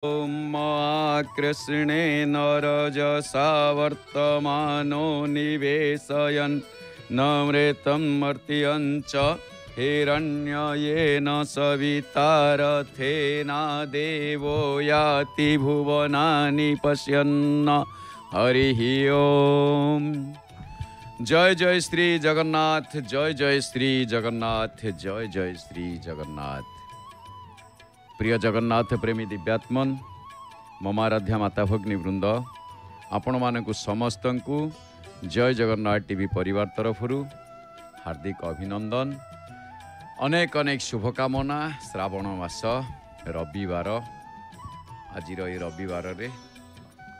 ॐ कृष्णेन रजसा वर्तमानो निवेशयन् नमृतं मर्त्यं च हिरण्ययेन सवितारथेन देवो याति भुवनानि पश्यन् हरिः ओम। जय जय श्री जगन्नाथ, जय जय श्री जगन्नाथ, जय जय श्री जगन्नाथ। प्रिय जगन्नाथ प्रेमी दिव्यात्मन ममाराध्या माता भगिनी वृंद आपण मानकु समस्त को जय जगन्नाथ टीवी परिवार तरफ हार्दिक अभिनंदन, अनेक अनेक शुभकामना। श्रावण मास रविवार, आज रविवार रे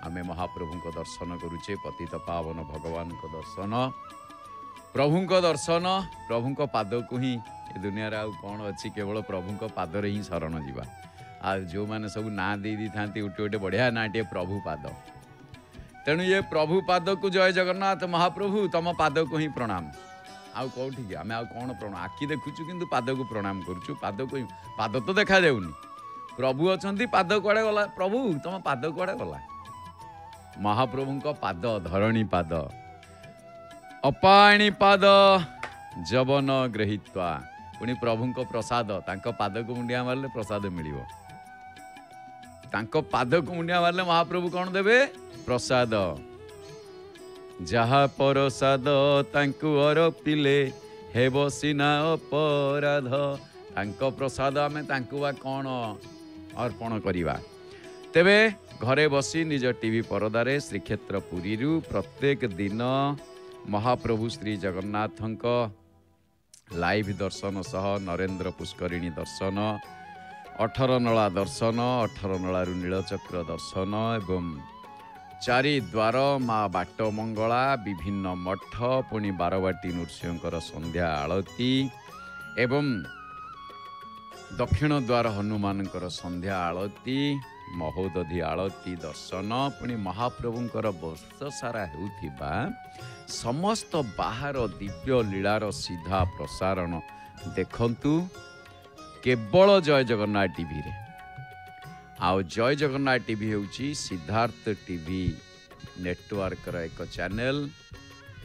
आमे महाप्रभु को दर्शन करुचे। पतित पावन भगवान को दर्शन, प्रभु को दर्शन, प्रभु को पाद को ही दुनिया रे आउ कौन अच्छी, केवल प्रभु को पादरे ही शरण जीवा। आ जो मैंने सब ना दे दी था उठे उठे बढ़िया ना टे प्रभु पाद। तेणु ये प्रभु पाद को जय जगन्नाथ महाप्रभु तुम पाद को ही प्रणाम। आउ कौटी आम आउ कौन प्रणाम, आखि देखुचु किंतु पाद को प्रणाम करुचु। पाद को पाद तो देखा जाऊनी, प्रभु अच्छा पाद कुआड़े गला, प्रभु तुम पाद कुआड़े गला। महाप्रभु को पाद धरणी पाद, अपाणी पाद जवन ग्रहीत्वा। पुणी प्रभु को प्रसाद, तांको पाद को मुंडिया मारले प्रसाद मिलिबो। तांको पाद को मुंडिया मारले महाप्रभु कौन देवे? प्रसाद। जहा प्रसाद तांको अरपिले हेबो सिना अपराध। तांको प्रसाद आमे तांको वा कौन अर्पण करिवा। तेबे घरे बसी निज टीवी परदारे श्रीक्षेत्र पुरी प्रत्येक दिन महाप्रभु श्री जगन्नाथंको लाइव दर्शन सह नरेंद्र पुष्करिणी दर्शन, 18 नला दर्शन, 18 नलारू नीलचक्र दर्शन एवं चारि द्वार माँ बाट मंगला, विभिन्न मठ, पुणी बारवाटी नृसिंहकर संध्या आलती एवं दक्षिण द्वार हनुमानकर संध्या आलती, महोदधि आलती दर्शन, पुणी महाप्रभुंकर वर्ष सारा हेउथिबा समस्त बाहर दिव्य लीलार सीधा प्रसारण देखंतु केवल जय जगन्नाथ टीवी रे। आउ जय जगन्नाथ टीवी होउची सिद्धार्थ टीवी नेटवर्क रा एक चैनल।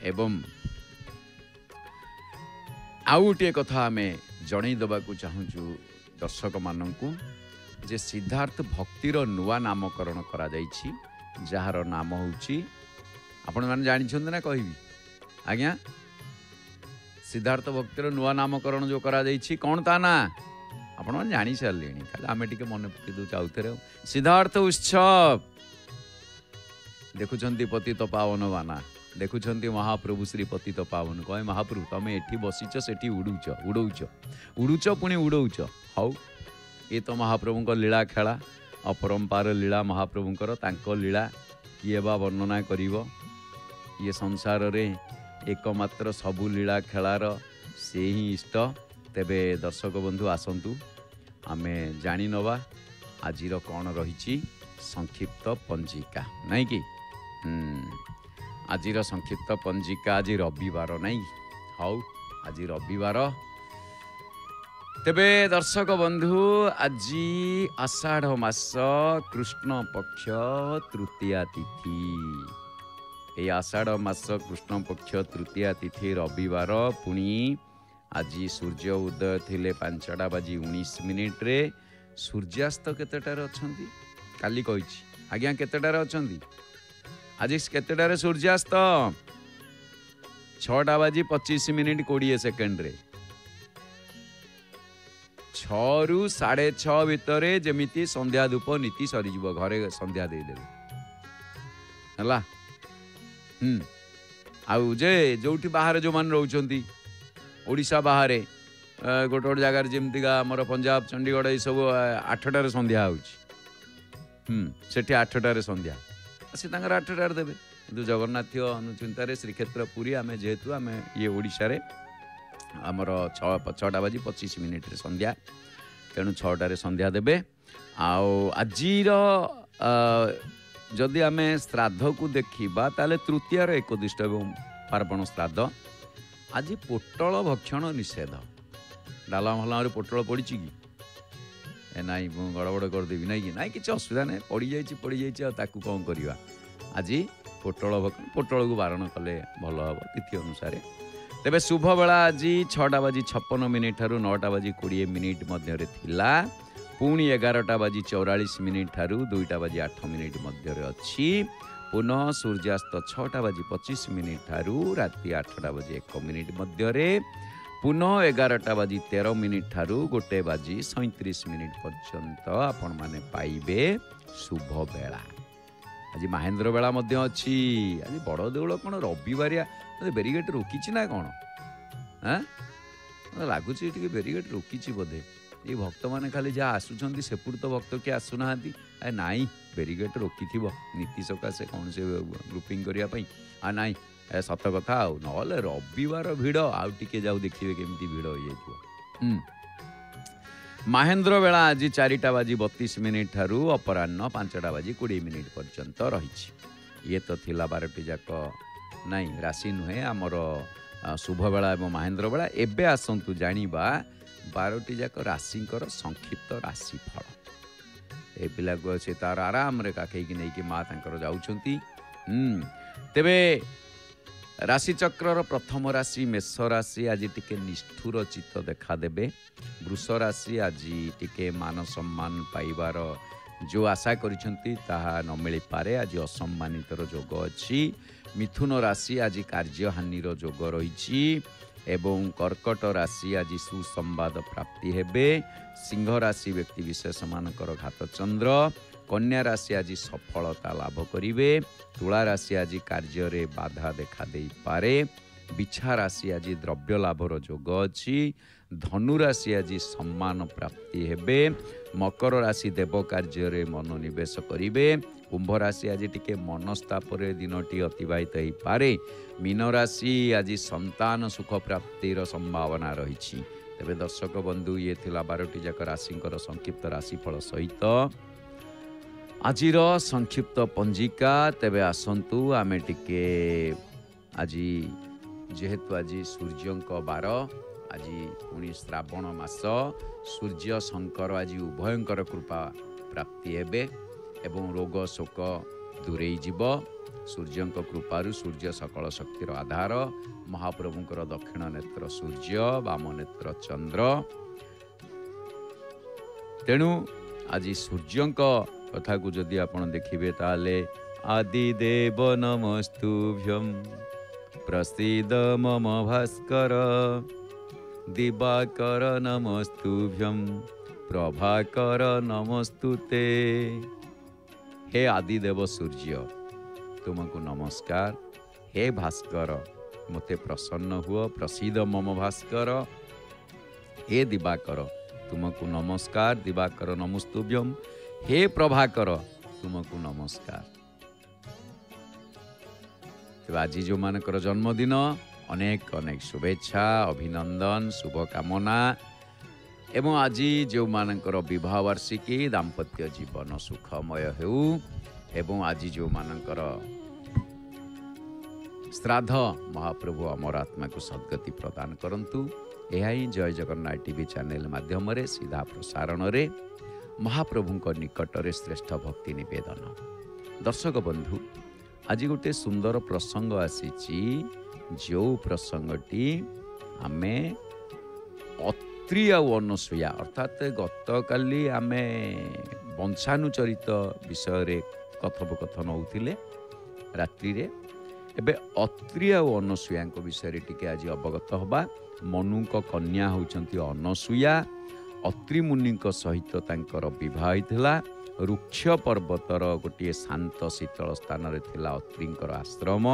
एवं आउ गोटे कथा आमे जणै दबाकू चाहूँ दर्शक माननकू जे सिद्धार्थ भक्तिर नुआ नामकरण करा जाइछि, जार नाम होउची आपण माने जानि छन ना कहबी आज्ञा। सिद्धार्थ भक्तिर नुआ नामकरण जो करा जाइछि कोन ता ना आपण माने जानि सारलेनी, खाली आमे टिके मन पके दउ चाउथरे। सिद्धार्थ उत्सव देखुछंती पतित पावन बाना, देखुछंती महाप्रभु श्री पतित पावन। कहे महाप्रभु तमे एठी बसिଛ सेठी उडुछ उडौछ उडुछ पुणी उडौछ। हौ ये तो महाप्रभुंक लीला खेला, अपरंपार लीला महाप्रभुंकर। तांको लीला किए बा वर्णना करिवो? ये संसार रे एकमात्र सबु लीला खेलार से ही इष्ट। तेबे दर्शक बंधु आसंतु आमे जानी नवा आजिर कौन रही संक्षिप्त पंजिका, नहीं कि आजिर संक्षिप्त पंजिका। आज रविवार नहीं, हाउ आज रविवार। तेबे दर्शक बंधु आज आषाढ़ मास कृष्ण पक्ष तृतीया तिथि। ये आषाढ़ मास कृष्ण पक्ष तृतीया तिथि रविवार। पुणी आज सूर्य उदय थिले 5:19 रे। सूर्यास्त केतेटारे अछंती काली कहिछि आज्ञा, केतेटारे अछंती आज केतेटारे सूर्यास्त? 6:25 20 सेकेंड रे। 6 ରୁ 6:30 भितर जमिति संध्या धूप नीति सरीजिव, घरे संध्या दे देबे हला। आउ जे जोठी बाहर जो मान रहउचंती ओडिशा बाहर गोटे गोटे जगार जमतीका आमर पंजाब चंडीगढ़ ये सब 8टारे संध्या होउची। सेठी 8टारे संध्या से तांकर 8टारे देबे। किंतु जगन्नाथ अनुचिंतारे श्रीक्षेत्र पुरी आमे जेहेतु आमे ये ओडिशा रे आमर 6:25 रे संध्या, तेणु 6टारे संध्या देबे। आउ आजीर जदि आमे श्राद्ध को देखिबा ताले तृतीयार एकोदिष्ट एवं पार्वण श्राद्ध। आज पोटल भक्षण निषेध। डाला भला पोटल पड़ी कि ନାଇଁ ମୁଁ ଗଡ଼ବଡ଼ କରିଦେବି ନାଇଁ କି ନାଇଁ କିଛି ଅସୁବିଧା ନାହିଁ ପଡ଼ିଯାଇଛି ଆଉ ତାକୁ କ'ଣ କରିବା ଆଜି ପୋଟଳକୁ ବାରଣ କଲେ ଭଲ ହେବ ତିଥି ଅନୁସାରେ। ତେବେ ଶୁଭ ବେଳା ଆଜି 6:56 ଠାରୁ 9:20 ମଧ୍ୟରେ ଥିଲା। ପୁଣି 11:44 ଠାରୁ 2:08 ମଧ୍ୟରେ ଅଛି। ପୁନଃ ସୂର୍ଯ୍ୟାସ୍ତ 6:25 ଠାରୁ ରାତି 8:01 ମଧ୍ୟରେ। ପୁନଃ 11:13 ଠାରୁ 1:37 ପର୍ଯ୍ୟନ୍ତ ଆପଣମାନେ ପାଇବେ ଶୁଭ ବେଳା। ଆଜି ମାହେନ୍ଦ୍ର ବେଳା ମଧ୍ୟ ଅଛି। ଆଜି ବଡ଼ ଦେଉଳ କ'ଣ ରବିବାରିଆ ବ୍ୟାରିଗେଟ୍ ରୋକିଛି ନା କ'ଣ? ଲାଗୁଛି ଟିକେ ବ୍ୟାରିଗେଟ୍ ରୋକିଛି ବୋଧେ। ଏଇ ଭକ୍ତମାନେ ଖାଲି ଯାହା ଆସୁଛନ୍ତି ସେପଟୁ ତ ଭକ୍ତ କିଏ ଆସୁନାହାନ୍ତି। ନାଇଁ ବ୍ୟାରିଗେଟ୍ ରୋକିଥିବ ନୀତି ସକାଶେ କ'ଣ ସେ ଗ୍ରୁପିଂ କରିବା ପାଇଁ। ନାଇଁ ସତ କଥା ଆଉ ନହେଲେ ରବିବାର ଭିଡ଼ ଆଉ ଟିକେ ଯାଉ ଦେଖିବେ କେମିତି ଭିଡ଼ ହେଇଯାଇଥିବ। ମାହେନ୍ଦ୍ର ବେଳା ଆଜି 4:32 ଠାରୁ ଅପରାହ୍ନ 5:20 ପର୍ଯ୍ୟନ୍ତ ରହିଛି। ଇଏ ତ ଥିଲା 12ଟି ଯାକ ନାଇଁ ରାଶି ନୁହେଁ ଆମର ଶୁଭ ବେଳା ଏବଂ ମାହେନ୍ଦ୍ର ବେଳା। ଏବେ ଆସନ୍ତୁ ଜାଣିବା 12ଟି ଯାକ ରାଶିଙ୍କର ସଂକ୍ଷିପ୍ତ ରାଶିଫଳ। ଏ ପିଲାକୁ ସେ ତାର ଆରାମରେ କାଖେଇକି ନେଇକି ମା ତାଙ୍କର ଯାଉଛନ୍ତି। ତେବେ ରାଶିଚକ୍ରର ପ୍ରଥମ ରାଶି ମେଷ ରାଶି ଆଜି ଟିକେ ନିଷ୍ଠୁର ଚିତ୍ତ ଦେଖାଦେବେ। ବୃଷ ରାଶି ଆଜି ଟିକେ ମାନ ସମ୍ମାନ ପାଇବାର ଯେଉଁ ଆଶା କରିଛନ୍ତି ତାହା ନ ମିଳିପାରେ। ଆଜି ଅସମ୍ମାନିତର ଯୋଗ ଅଛି। ମିଥୁନ ରାଶି ଆଜି କାର୍ଯ୍ୟହାନିର ଯୋଗ ରହିଛି ଏବଂ କର୍କଟ ରାଶି ଆଜି ସୁସମ୍ବାଦ ପ୍ରାପ୍ତି ହେବେ। ସିଂହ ରାଶି ବ୍ୟକ୍ତିବିଶେଷମାନଙ୍କର ଘାତଚନ୍ଦ୍ର। କନ୍ୟା ରାଶି ଆଜି ସଫଳତା ଲାଭ କରିବେ। ତୁଳା ରାଶି ଆଜି କାର୍ଯ୍ୟରେ ବାଧା ଦେଖାଦେଇପାରେ। ବିଛା ରାଶି ଆଜି ଦ୍ରବ୍ୟ ଲାଭର ଯୋଗ ଅଛି। ଧନୁ ରାଶି ଆଜି ସମ୍ମାନ ପ୍ରାପ୍ତି ହେବେ। ମକର ରାଶି ଦେବ କାର୍ଯ୍ୟରେ ମନୋନିବେଶ କରିବେ। କୁମ୍ଭ ରାଶି ଆଜି ଟିକେ ମନସ୍ତାପରେ ଦିନଟି ଅତିବାହିତ ହୋଇପାରେ। ମୀନ ରାଶି ଆଜି ସନ୍ତାନ ସୁଖ ପ୍ରାପ୍ତିର ସମ୍ଭାବନା ରହିଛି। ତେବେ ଦର୍ଶକ ବନ୍ଧୁ ଇଏ ଥିଲା 12ଟି ଯାକ ରାଶିଙ୍କର ସଂକ୍ଷିପ୍ତ ରାଶିଫଳ ସହିତ ଆଜିର ସଂକ୍ଷିପ୍ତ ପଞ୍ଜିକା। ତେବେ ଆସନ୍ତୁ ଆମେ ଟିକେ ଆଜି ଯେହେତୁ ଆଜି ସୂର୍ଯ୍ୟଙ୍କ ବାର, ଆଜି ପୁଣି ଶ୍ରାବଣ ମାସ, ସୂର୍ଯ୍ୟ ଶଙ୍କର ଆଜି ଉଭୟଙ୍କର କୃପା ପ୍ରାପ୍ତି ହେବେ ଏବଂ ରୋଗ ଶୋକ ଦୂରେଇ ଯିବ। ସୂର୍ଯ୍ୟଙ୍କ କୃପାରୁ ସୂର୍ଯ୍ୟ ସକଳ ଶକ୍ତିର ଆଧାର। ମହାପ୍ରଭୁଙ୍କର ଦକ୍ଷିଣ ନେତ୍ର ସୂର୍ଯ୍ୟ, ବାମ ନେତ୍ର ଚନ୍ଦ୍ର। ତେଣୁ ଆଜି ସୂର୍ଯ୍ୟଙ୍କ କଥାକୁ ଯଦି ଆପଣ ଦେଖିବେ ତାହେଲେ ଆଦିଦେବ ନମସ୍ତୁଭ୍ୟଂ ପ୍ରସିଦ ମମ ଭାସ୍କର ଦିବାକର ନମସ୍ତୁଭ୍ୟଂ ପ୍ରଭାକର ନମସ୍ତୁତେ। हे आदिदेव सूर्य तुमको नमस्कार। हे भास्कर मते प्रसन्न हुआ प्रसिद मम भास्कर। हे दिवाकर तुमको नमस्कार। दिवाकर नमस्तुभ्यम। हे प्रभाकर तुमको नमस्कार। तो आज जो मानकर जन्मदिन अनेक अनेक शुभेच्छा अभिनंदन शुभकामना एवं आज जो मानकर विवाह वार्षिकी दाम्पत्य जीवन सुखमय हेउ एवं आज जो मानकर श्राद्ध महाप्रभु अमर आत्मा को सद्गति प्रदान करंतु। यह ही जय जगन्नाथ टीवी चैनल माध्यम रे सीधा प्रसारण रे महाप्रभु निकट रे श्रेष्ठ भक्ति निवेदन। दर्शक बंधु आज गोटे सुंदर प्रसंग आसीची जो प्रसंगटी आमे अत्रि आउ अनसुया अर्थात गतकाली आमे वंशानुचरित विषय कथोपकथन होउथिले रात्रि रे। एबे अत्रि आउ अनसुया विषय टिके आज अवगत हबा। मनुक कन्या होउचंती अनसुया। अत्रि मुनि सहित तांकर विवाह होइथिला। रुक्ष पर्वतर गोटे शांत शीतल स्थान रे थिला अत्रिंकर आश्रम।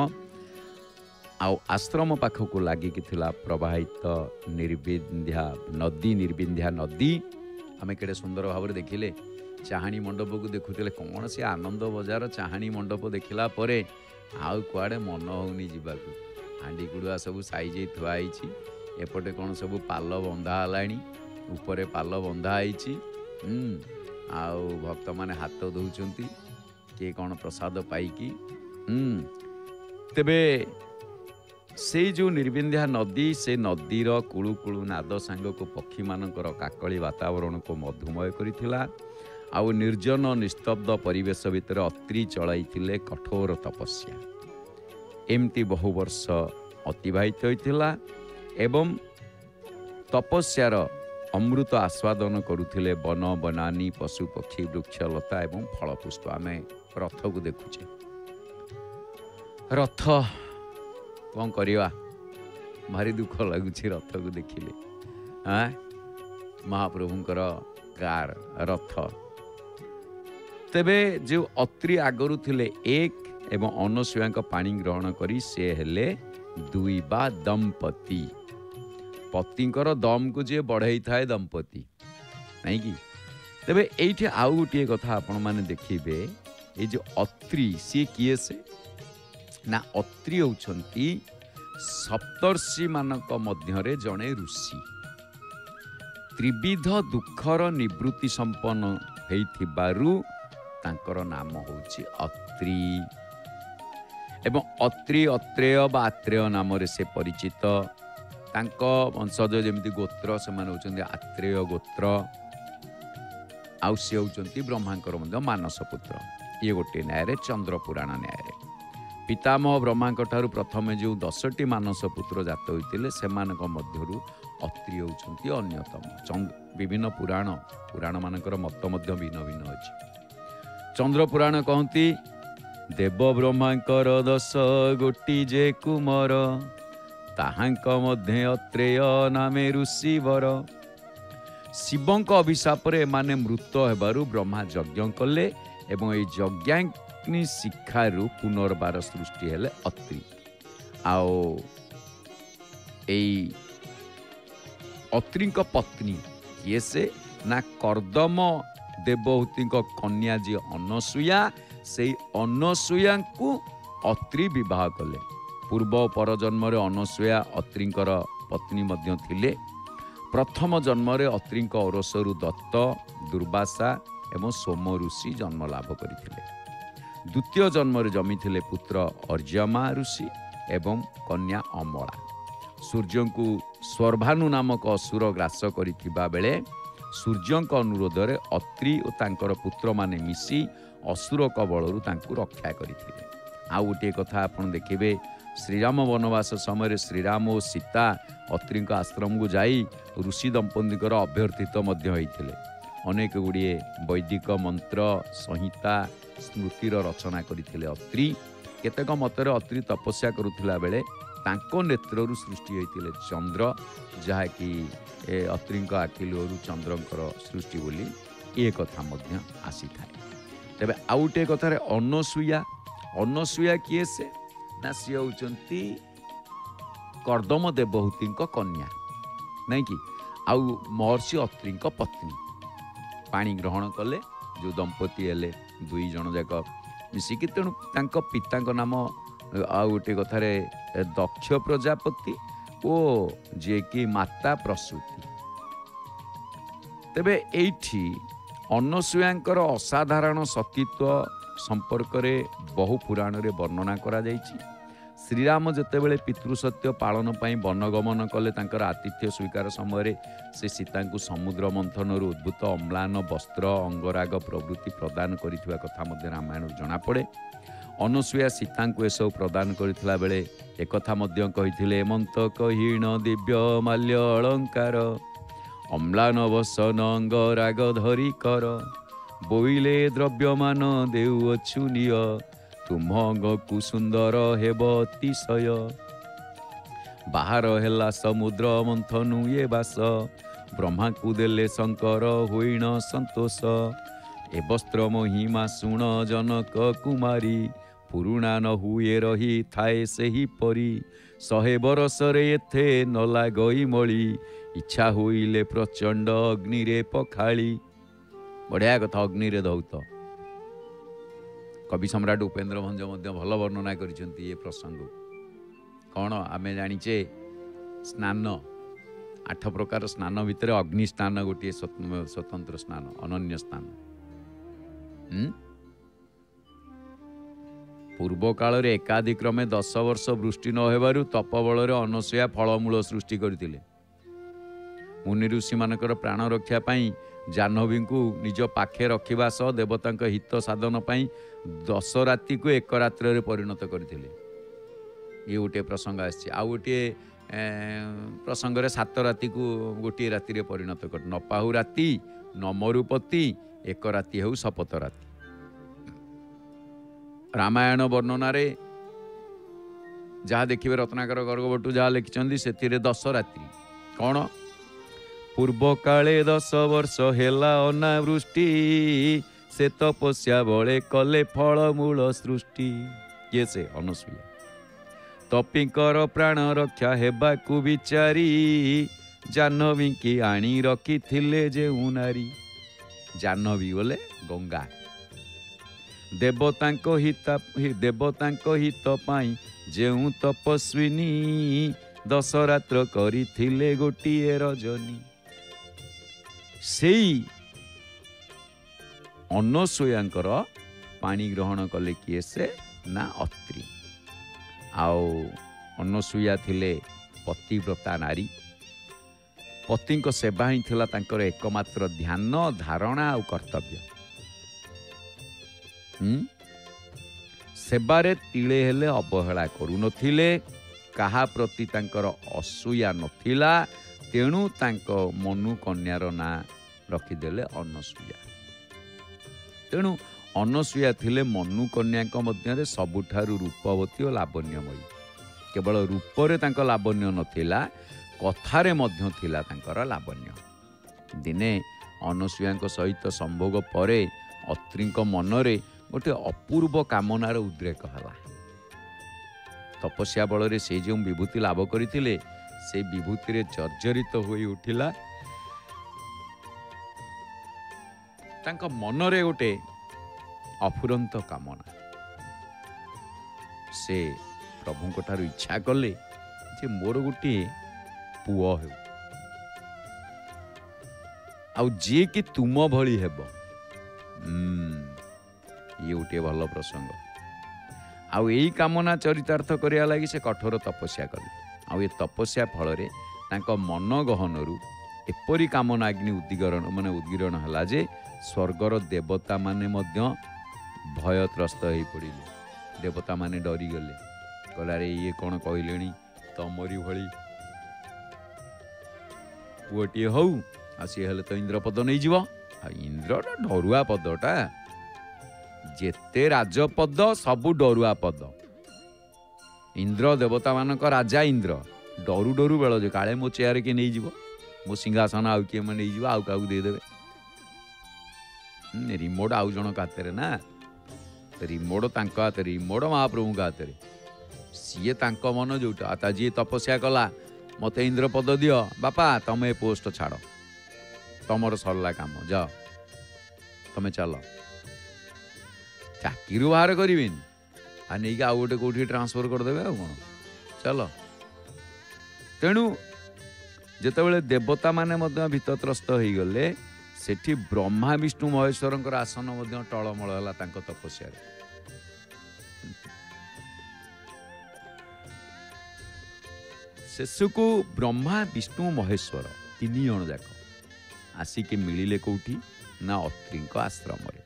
आश्रम पाखक लगिकी प्रवाहित निर्विंध्या नदी आम केड़े सुंदर भाव देखिले। चाहाणी मंडप को देखुले कौन से आनंद बजार चाहाणी मंडप देखला परे आउ कुआड़े मन होनी जीवाकू। हांडी गुड़ुआ सब साइज थुआई एपटे कौन सब पाल बंधा हलाणी उपरे पाल बंधा होईची। आउ भक्त माने हाथ धोउचंती किए कौन प्रसाद पाइकी। तेबे से जो निर्विंध्या नदी से नदीर कुळु कुळु नाद सांग को पक्षी मानकर काकली वातावरण को मधुमय करिथिला। आउ निर्जन निस्तब्ध परिवेश भितर अत्रि चलाइथिले कठोर तपस्या। एमती बहु वर्ष अतिबाहित होइथिला एवं तपस्यार अमृत आस्वादन करुथिले वन बनानी पशु पक्षी वृक्षलता एवं फल पुष्प। आमे रथ को देखुचे, रथ कौन करवा भारी दुख लगुच रथ को देखिले। हाँ महाप्रभुंकर कार रथ। तेबे जो अत्रि आगरु थिले एक एवं अनसुया पानी ग्रहण करी से हेले दुई बा दंपति। पतिंकर दम को जे बढ़ाई थाए दंपति नहीं कि। तेबे एठी आउ गोटे कथा आपण माने देखिबे, ये जो अत्रि सी किए से ना अत्रि होउछंती सप्तर्षि मानक मध्यरे जणे ऋषि। त्रिविध दुखर निवृत्ति संपन्न हेइथिबारु तांकर नाम होउछि अत्रि। एवं अत्रि अत्रेय बा आत्रेय नाम रे से परिचित। तांको वंशज जेमति गोत्र से माने होउछंती आत्रेय गोत्र। आउ से होउछंती ब्रह्मांकर मध्य मानस पुत्र। ये गोटे न्याय रे चंद्र पुराण न्याय रे पितामह ब्रह्मांक ठारू प्रथमे जो 10टी मानस पुत्र जात होइतिले सेमानक मध्यरु अत्रि होउछंती अन्यतम। विभिन्न पुराण मानकर मत मध्य भिन्न भिन्न अछि। चंद्र पुराण कहंती देव ब्रह्मांकर 10 गोटी जे कुमार ताहांक मध्य अत्रेय नामे ऋषि वर। शिवंक अभिशाप रे माने मृत हेबारु ब्रह्मा यज्ञ कले एवं ए यज्ञाग्नि शिक्षारु पुनर्बार सृष्टि हेले अत्रि। आओ एई अत्रिंक पत्नी ये से ना कर्दम देवहूतिंक कन्या जी अनसुया, से अनसुया को अत्रि विवाह कले। पूर्व पर जन्म रे अनसुया अत्रिंकर पत्नी मध्य थिले। प्रथम जन्म रे अत्रिंक औरसरु दत्त, दुर्वासा एवं सोम ऋषि जन्म लाभ करथिले। द्वितीय जन्म रे जमिथिले पुत्र अर्यमा ऋषि एवं कन्या अमला। सूर्य को स्वर्भानु नामक असुर ग्रास करिथिबा बेले सूर्यंक अनुरोध रे अत्रि और तांकर पुत्र माने मिसी असुर कबलरु तांकु रक्षा करिथिले। आ गोटे कथा आपण देखिबे, श्रीराम वनवास समय श्रीराम और सीता अत्रिंक आश्रम को जाई ऋषि दंपतिकर अभ्यर्थित मध्य होइथिले। अनेक गुड़िए वैदिक मंत्र संहिता स्मृतिर रचना करथिले अत्रि। केतेक मतरे अत्रि तपस्या करुथिला बेले तांको नेत्ररु सृष्टि होइथिले चंद्र, जहा कि अत्रिंक आखिलुरु चंद्रंकर सृष्टि बोली ए कथा मध्य आसी थाए। तबे आउटे कथारे अनसुया, अनसुया किए से ना सी होउचंती कर्दम देवहूतिंक कन्या नहीं कि। आउ महर्षि अत्रिंक पत्नी पानी ग्रहण कले जो दंपति हेले दुई जन जाक मिसिकी। तेणु तांक पितांक नाम आ गोटे कथारे दक्ष प्रजापति ओ जे कि माता प्रसूति। तेबे एठी अनसुयांकर असाधारण सतीत्व संपर्क रे बहु पुराण रे वर्णना करा जायछि। श्रीराम जेतेबेले पितृसत्य पालन पई वनगमन कले तांकर आतिथ्य स्वीकार समय से सीता को समुद्र मंथन उद्भूत अम्लान वस्त्र अंगराग प्रभृति प्रदान करिथिबा कथा मध्य रामायण जना पड़े। अनसुया सीता को एसबू प्रदान करथिला बेले एक कथा मध्य कहिथिले, हेमंत कहीण दिव्य माल्य अलंकार अम्लान वसन अंगराग धरी कर बोइले द्रव्यमान देउअछु निय तुम अंग कुसुंदर हेब अतिशय बाहर हेला समुद्र मंथनु ये बास ब्रह्मा को देले शंकर होइण संतोष ए वस्त्र महिमा सुण जनक कुमारी पुरुणा न हुए रही थाए से ही परी 100 बरसरे एथे न लागई मळी इच्छा होइले प्रचंड अग्नि रे पखाली। बढ़िया कथा, अग्नि रे धौत। कवि सम्राट उपेन्द्र भंज मध्य भल वर्णना करिसेंती ये प्रसंग। कौन आमे जानिचे स्नान 8 प्रकार स्नान भितर अग्नि स्नान गोटे स्वतंत्र स्नान, अनन्य स्नान। पूर्व काल रे एकाधिक्रमे 10 वर्ष वृष्टि न हेबारु तपबल रे अनसूया फलमूल सृष्टि करथिले। मुनि ऋषि मानकर प्राण रक्षा पाई जाह्नवी को निज पाखे रखिबा सह देवतांक हित साधन पाई 10 राति को 1 रात्र रे परिणत करथिले। ये गोटे प्रसंग आछि। आ गोटे प्रसंग रे 7 राति को गोटे राति रे परिणत कर न पाहु राति न मरुपति 1 राति हेउ शपथ राति। रामायण वर्णन रे जहाँ देखिए रत्नाकर गर्गवटू जहाँ लिखिं से 10 रात्रि कौन पूर्व काले 10 वर्ष हेला अनावृष्टि से तपस्या बले कले फलमूल सृष्टि। ये से अनसूया तपिंकर प्राण रक्षा हेबाकु विचारी जाह्नवी की आनी रखी थिले जे नारी। जाह्नवी बोले गंगा देवतांको हित पाई जेउ तपस्विनी 10 रात्र करी थिले गोटिए रजनी। सेई अनसूयांकर पानी ग्रहण कले किए से ना अत्रि। आओ अनसूया थिले पतिव्रता नारी। पति सेवा ही थिला तांकर एकमात्र ध्यान धारणा और कर्तव्य। सेबारे तिले हेले अवहेला करू नथिले कहा प्रति तांकर असूया नथिला। तेणु तांको मनु कन्यार ना रखिदेले अनसूया। तेणु अनसूया थिले मनु कन्या मध्य सबुठारु रूपवती और लावण्यमयी। केवल रूपरे तांको लावण्य नथिला कथारे मध्य थिला तांकर लावण्य। दिने अनसूया सहित संभोग परे अत्रिंक मनरे गोटे अपूर्व कामनार उद्रेक हला। तपस्या बल से जो विभूति लाभ करते से विभूति रे जर्जरित होई उठिला। तांका मनरे गोटे अफुरंत कामना। से प्रभु को ठारू इच्छा कले जे मोर गोटे पुओ हो आउ जे कि तुम भली हेब। ये गोटे भल प्रसंग। आउ यही कामना चरितार्थ करिया लगी से कठोर तपस्या कले। आउ ये तपस्या फल रे तांको मन गहनरु एपरी कामना अग्नि उद्गीरण हला जे स्वर्गर देवता माने मध्य भयत्रस्त हो पड़िले। देवता माने डरी गले कहला रे ये कौन कहलेनी तमरी भली पुओटी हौ आ सी हेले तो इंद्रपद नहीं जीव। इंद्र डरुआ पदटा जेते राजपद सबु डरुआ पद। इंद्र देवता मानक राजा इंद्र डरु डरु बेल जो काले मो चेयर किए नहीं जीव मो सिंहासन आउ किए नहीं जीव आउ क्या देदेवे। रिमोट आउ जन हाथ ना रिमोट तांको हाथ रिमोट महाप्रभु का हाथ सी तांको मन जोटा आता जी तपस्या कला मत इंद्र पद दियो बापा तमे पोस्ट छाड़ तमर सरला काम जाओ तमे चल चाकरी बाहर करें आ नहीं आउ गोटे कौटी ट्रांसफर करदे आ कौन चल। तेणु जितेबाला देवता माने भीतत्रस्त हो गले सेठी ब्रह्मा विष्णु महेश्वर आसन टलमल है तपस्या। शेषकू ब्रह्मा विष्णु महेश्वर 3 जण जाक आसिके मिलिले कौटी ना अत्रिंक आश्रम रे।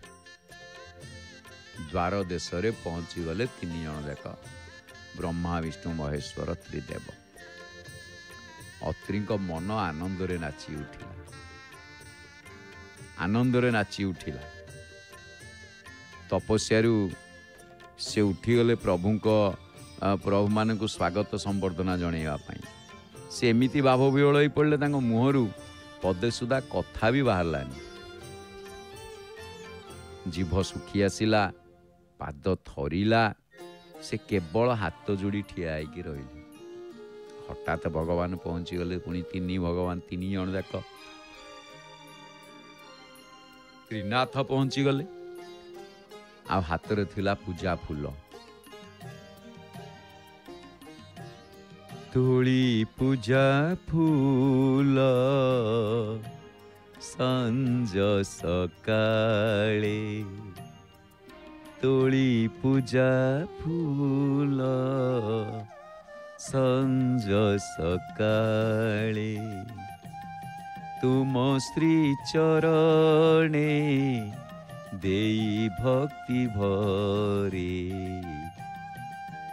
द्वार देश रे पहुंची गले 3 जण जाक ब्रह्मा विष्णु महेश्वर त्रिदेव। अत्रिंक मन आनंद रे नाची उठिला। आनंद रे नाची उठिला। तपस्यारू से उठीगले प्रभु मान को स्वागत संबर्धना जनवाई। से एमती भाव विहल हो पड़े मुहरु पदे सुधा कथा भी बाहरलानी। जीभ सुखी आसिला पाद थरिला से केवल हाथ जोड़ी ठिया होगी रही। हठात भगवान पहुंची गले पुणी 3 भगवान 3 जण जाक त्रिनाथ पहुंची गले। आ हाथ रे थिला पूजा फूल तोली पूजा फूल संज सकाळे तोली पूजा फूल संज सकाळे तुम श्री चरणे देई भक्ति भरे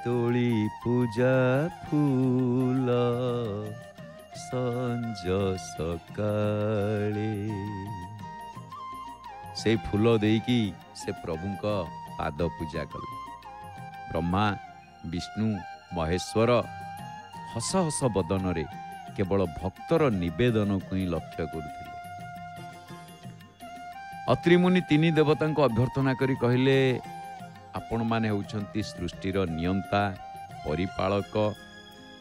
तोली पूजा फूल संज सकाळे से फूल देकी से प्रभु का पाद पूजा कले। ब्रह्मा विष्णु महेश्वर हस हस बदन रे केवल भक्तर निवेदन को ही लक्ष्य करुथिले। अत्रि मुनि तीन देवता को अभ्यर्थना करी कहले आपण माने होउछंती सृष्टिर नियंता परिपालक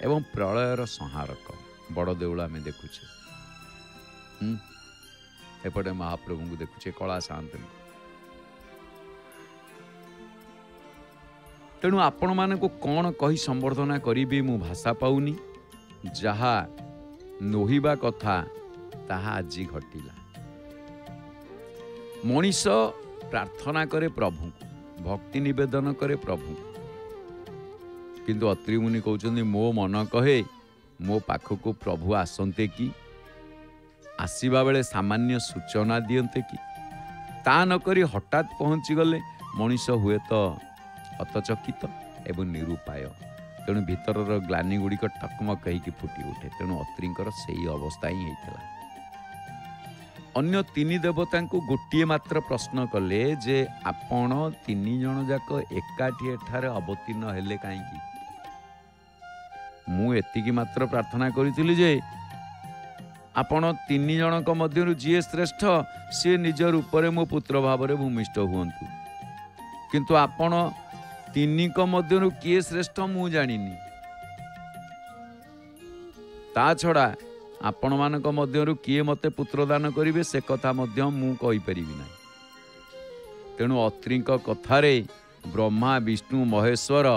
एवं प्रलयर संहारक। बड़ देउला में देखुछे एपटे महाप्रभु को देखुछे कला शांत। तेणु आपण मान को कौन कही संबर्धना करी मु भाषा पाऊनी। जहा नोहिबा कथा ताहा आजी घटिला। मनीष प्रार्थना करे प्रभु को भक्ति निवेदन करे प्रभु किंतु अत्रि मुनि कहउछन्ती मो मन कहे मो पाखको प्रभु आसंते कि आसीबा बेले सामान्य सूचना दियंते कि ता नकरी हठात पहुंची गले मनीष हुए तो हतचकित एवं निरुपाय। तेणु भीतर ग्लानी गुड़िक टकमक कहीकि फुटी उठे। तेणु अत्रिंकर सेही अवस्था ही होता। अन्य तीन देवता को गोटे मात्र प्रश्न कले जे आपण तीन जन जाक एकाठी एठारे अवतीर्ण हेले कहीं। मु एतिकी मात्र प्रार्थना करी जे आपण तीन जनक मध्य जी श्रेष्ठ सी निज रूप में मो पुत्र भाव में भूमिष्ठ हुंतु किंतु आपण तीन मध्य किए श्रेष्ठ मु जानिनी। ता छड़ा आपण मानक मध्य किए मते पुत्र दान करिवे से कथा मध्य मु कहि परिबि नै। तेणु अत्रिंक कथारे ब्रह्मा विष्णु महेश्वर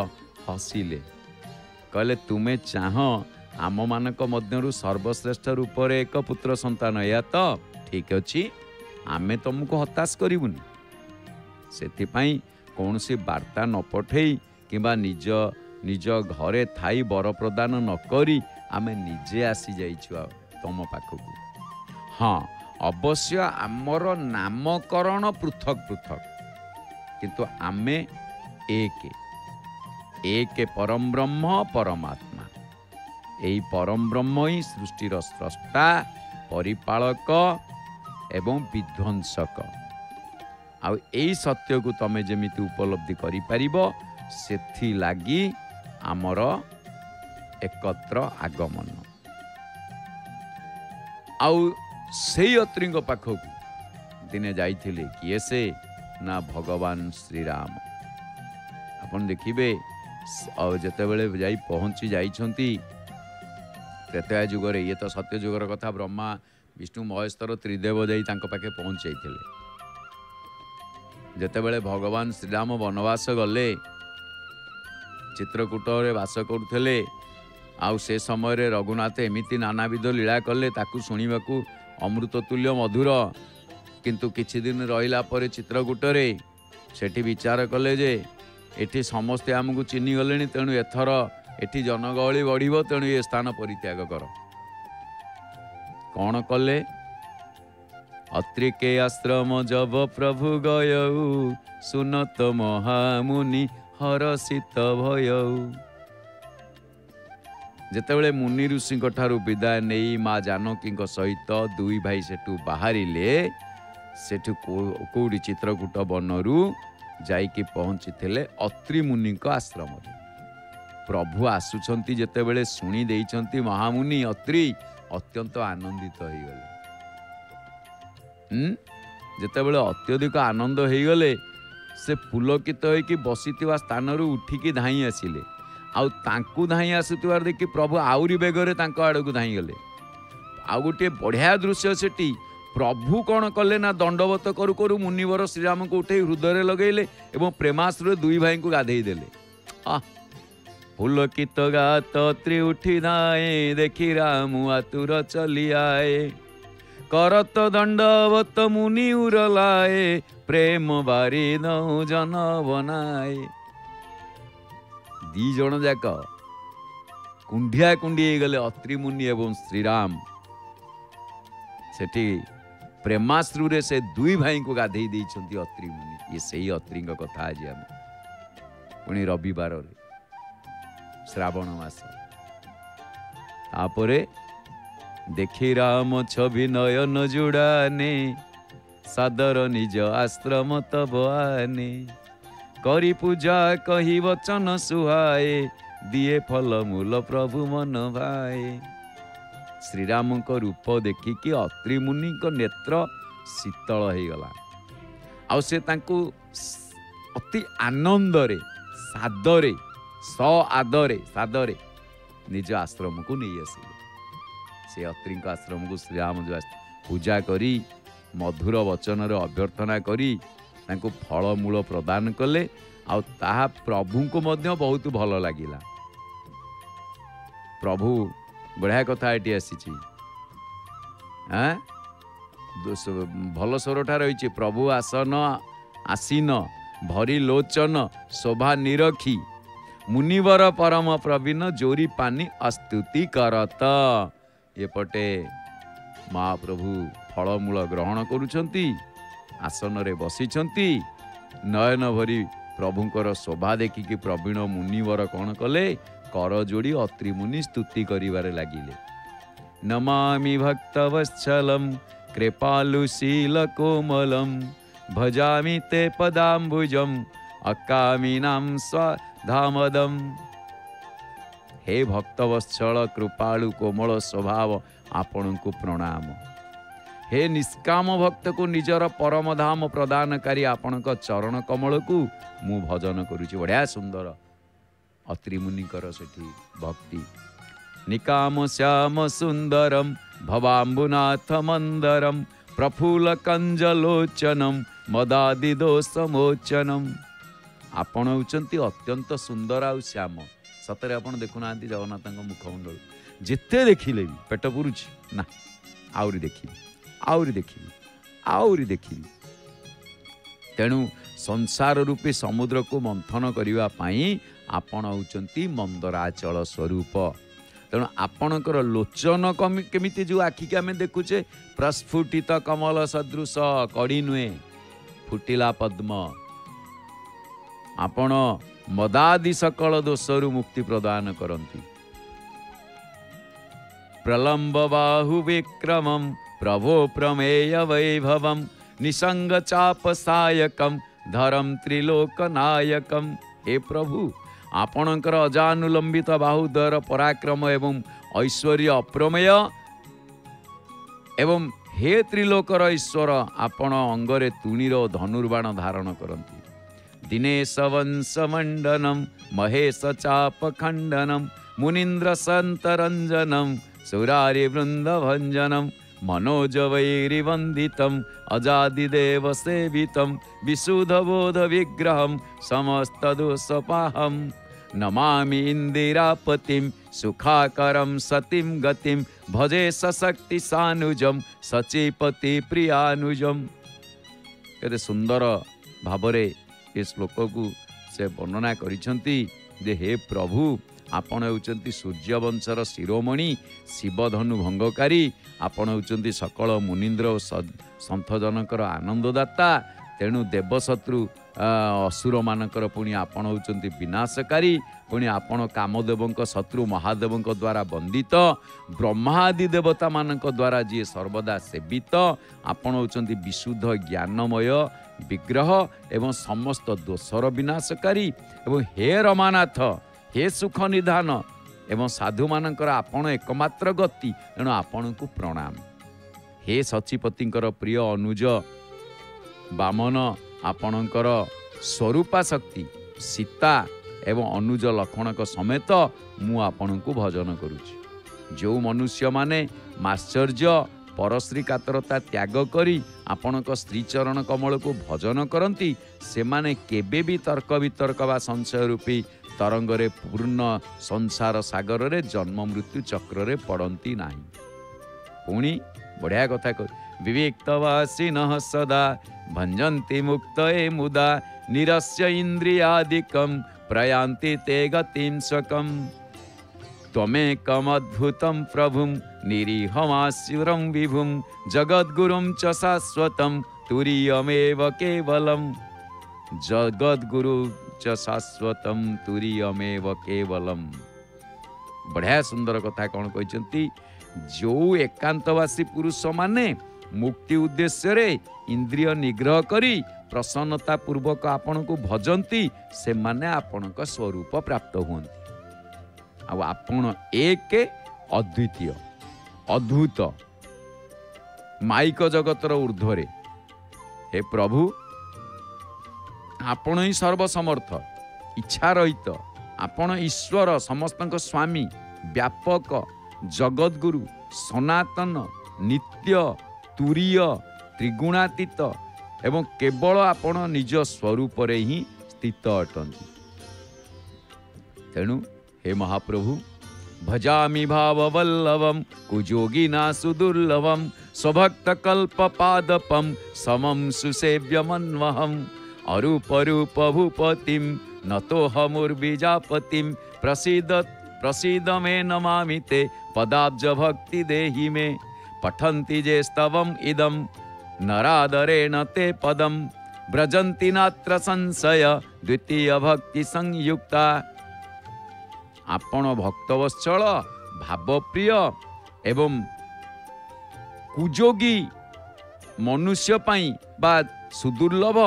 हसिले कहले तुमे चाह आम मानक मध्य सर्वश्रेष्ठ रूप रे एक पुत्र संतान या तो ठीक अच्छी आमे तुमको हताश करूनी। से कौन सी वार्ता न पठेई किंबा निज निज घरे थाई वर प्रदान न करी आमे निजे आसी जाइछु तुम पाखकू। हाँ अवश्य आमर नामकरण पृथक पृथक किंतु आमे एक एक परम ब्रह्म परमात्मा। यही परम ब्रह्म ही सृष्टिर स्रष्टा परिपालक एवं विध्वंसक। आउ यही सत्य को तमे जेमिति उपलब्धि करि परिबो सेथि लागी आमर एकत्र आगमन। आउ सेई अत्रिंग पाखकू दिने जाइथिले किए से ना भगवान श्रीराम। आपन देखिबे जेते बेले जाई पहुंची जाइछंती त्रेता युग रे ये तो सत्य युगर कथा ब्रह्मा विष्णु महेश्वर त्रिदेव जाई तांको पाखे पहुंच जाइथिले। जेतेबेले भगवान श्रीराम वनवास गले चित्रकूट रे वास करुथले आउ से समय रे रघुनाथ एमिति नानाविध लीला कले ताकू सुनिबाकू अमृत तुल्य मधुर। किंतु किछि दिन रहिला परे चित्रकूट रे सेठी विचार कले जे एठी समस्ते आमको चिन्हि गलेनी तेणु एथर एठी जनगहली बढ़िबो तेणु ए स्थान परित्याग कर। कौन कले अत्रिके आश्रम जब प्रभु गयऊ सुनत महामुनि हरसित भयऊ। जेतेबेले मुनि ऋषि ठारू विदाय नहीं माँ जानकी सहित दुई भाई सेठू बाहरिले सेठू कौड़ी चित्रकूट बनरू जाइकी पहुंची थे अत्रि मुनि आश्रम। प्रभु आसुचंती जेतेबेले शुणी देइचंती महामुनि अत्रि अत्यंत आनंदित हो गले। जेतेबेले अत्यधिक आनंद हो गले से पुलकित होइकी बसिथिबा स्थानरू उठिकी धाई आसिले आउ तांकू धाई आसुथिबार देखि प्रभु आउरी बेगरे तांको आड़कू धाई गले। आउ गोटे बढ़िया दृश्य सेठी प्रभु कौन कले ना दंडवत करू करू मुनिवर श्रीराम को उठे हृदय लगेले एवं प्रेमाश्रु दुई भाई को गाधे देले। पुलकित गात त्रि उठी धाए देखी राम आतुर चली आए करत दंडवत मुनि उरलाए प्रेम बारी नौ जन बनाए। दी जन जाक कुंडिया कुंडी गले अत्रि मुनि एवं श्रीराम सेठी प्रेमाश्रु रे से दुई भाई को गाधे देइछंती अत्रि मुनि। ये सही अत्रि कथा आज आम पुणी रविवार श्रावण मास तापरे देखी राम छवि नयन जुड़ाने सादर निज आश्रम तब आने करी पूजा कही वचन सुहाए दिए फल मूल प्रभु मन भाए। श्रीराम को रूप देखिकी अत्रि मुनि को नेत्र शीतल हो गला आ से तांको अति आनंदरे सादरे आदरे सादरे निज आश्रम को नहीं आसिले। से अत्रि आश्रम को श्रीराम जो पूजा करी मधुर वचन अभ्यर्थना करी तांको फल मूल प्रदान कले आ ताहा प्रभु को मध्य बहुत भल लागिला। प्रभु बढ़िया कथा ये आसी भल स्वरटा रही प्रभु आसन आसीन भरी लोचन शोभा निरखी मुनिवर परम प्रवीण जोरी पानी अस्तुति करत। एपटे महाप्रभु फलमूल ग्रहण करुछंती आसन रे बसिछंती नयन भरी प्रभुंकर शोभा देखिकी प्रवीण मुनिवर कौन कले कर जोड़ी अत्रि मुनि स्तुति करिवारे लागिले। नमामि भक्तवत्सलम कृपालुशील कोमलम भजामि ते पदाम्बुजम अकामिनां स्वधामदम। हे भक्तवत्सल कृपालु कोमल स्वभाव आपण को प्रणाम। हे निष्काम भक्त को निजर परम धाम प्रदानकारी आपण चरण कमल को मु भजन करुची। बढ़िया सुंदर अत्रि मुनिकर सेठी भक्ति। निकाम श्याम सुंदरम भवाम्बुनाथ मंदरम प्रफुल्ल कंजलोचनम मदादि दोषमोचनम। आपण होचंती अत्यंत सुंदर आ श्याम। सतरे आपण देखुना जगन्नाथ मुखमंडल जिते देखिले भी पेट पुरुची ना आउरी देखिबी आउरी देखिबी आउरी देखिबी। तेणु संसार रूपी समुद्र को मंथन करिवा पाई आपण होचंती मंदराचल स्वरूप। तेणु आपणकर लोचन केमिति जो आखि के आमे देखुचे प्रस्फुटित कमल सदृश कड़ी नुहे फुटिला पद्म। आपण मदादि सकल दोषरु मुक्ति प्रदान करंती। प्रलंब बाहु विक्रमम प्रभो प्रमेय वैभवम निसंग चाप सायकम धरम त्रिलोक नायकम। हे प्रभु आपणकर अजानुलंबित बाहुदर पराक्रम एवं ऐश्वर्य अप्रमेय एवं हे त्रिलोकर ईश्वर आपण अंगरे तुणीर धनुर्बाण धारण करती। दिनेश वंश मंडनम महेश चाप खंडनम मुनीन्द्र संतरंजनम सुरारि वृंद भंजनम मनोज वैरि वंदितम अजादिदेव सेवितम विशुद्ध बोध विग्रहम समस्त दोषपाहम। नमामि इंदिरापतिम सुखाकरम सतीम गतिम भजे सशक्ति सानुजम सचीपति प्रियानुजम। केते सुंदर भावरे ये श्लोक को से वर्णना करिसंती जे हे प्रभु आपण होचंती सूर्यवंशर शिरोमणि शिवधनु भंगकारी। आपण होचंती सकल मुनीन्द्र और संत जनकर आनंददाता। तेणु देवशत्रु असुर मानकर पुणी आपण होचंती विनाशकारी। पुणी आपण कामदेवंक शत्रु महादेवंक द्वारा वंदित ब्रह्मादि देवता मानक द्वारा जी सर्वदा सेवित। आपण होचंती विशुद्ध ज्ञानमय विग्रह एवं समस्त दोषर विनाशकारी। एवं हे रमानाथ हे सुख निधान एवं साधु मानकर आपण एकमात्र गति। तेणु आपण को प्रणाम। हे सचीपतिंकर प्रिय अनुज बामन आपणकर स्वरूपा शक्ति सीता एवं अनुज लक्ष्मणक समेत मु आपण को भजन करुछि। जो मनुष्य माने माश्चर्य परश्री कातरता त्याग करी आपणक श्रीचरण कमल को भजन करती से माने केबे भी तर्क वितर्क वा संशय रूपी तरंगरे पूर्ण संसार सागर रे जन्म मृत्यु चक्र रे पड़ती नहीं। पुणी बढ़िया कथा कह विविक्तवासिनः सदा भंजन्ति मुक्तये मुदा निरस्य इंद्रियादिकं प्रयान्ति ते गतिं सकम् त्वमेकमद्भुतं प्रभुं निरीहमासुरं विभुं जगद्गुरुं च शाश्वतं तुरीयमेव केवलम् जगद्गुरु च शाश्वतं तुरीयमेव केवलम्। बढ़िया सुंदर कथा कौन कहते जो एकांतवासी पुरुष माने मुक्ति उद्देश्य रे इंद्रिय निग्रह करी प्रसन्नता पूर्वक आपण को भजंती से माने आपण का स्वरूप प्राप्त हुअन्ति। आ आपण एक अद्वितीय अद्भुत माइक जगतर ऊर्ध्वरे हे प्रभु आपण ही सर्वसमर्थ इच्छा रहित आपण ईश्वर समस्तक स्वामी व्यापक जगद्गुरु सनातन नित्य तुरीय त्रिगुणातीत एवं केवल आपण निज स्वरूप रे ही स्थित अटंती। तेणु हे महाप्रभु भजामि भाववल्लभं कुजोगिना सुदुर्लभं स्वभक्तकल्पपादपं समं सुसेव्यमन्वहम् अरूपरूप भूपतिं नतोऽहमुर्बीजापतिं प्रसीद मे नमामि ते पदाब्ज भक्ति देहि मे पठन्ति जे स्तवम् इदं नरादरेण ते पदं व्रजन्ति नात्र संशय द्वितीय भक्ति संयुक्ता। आपण भक्तवत्सल भावप्रिय एवं कुजोगी मनुष्य पाई बा सुदुर्लभ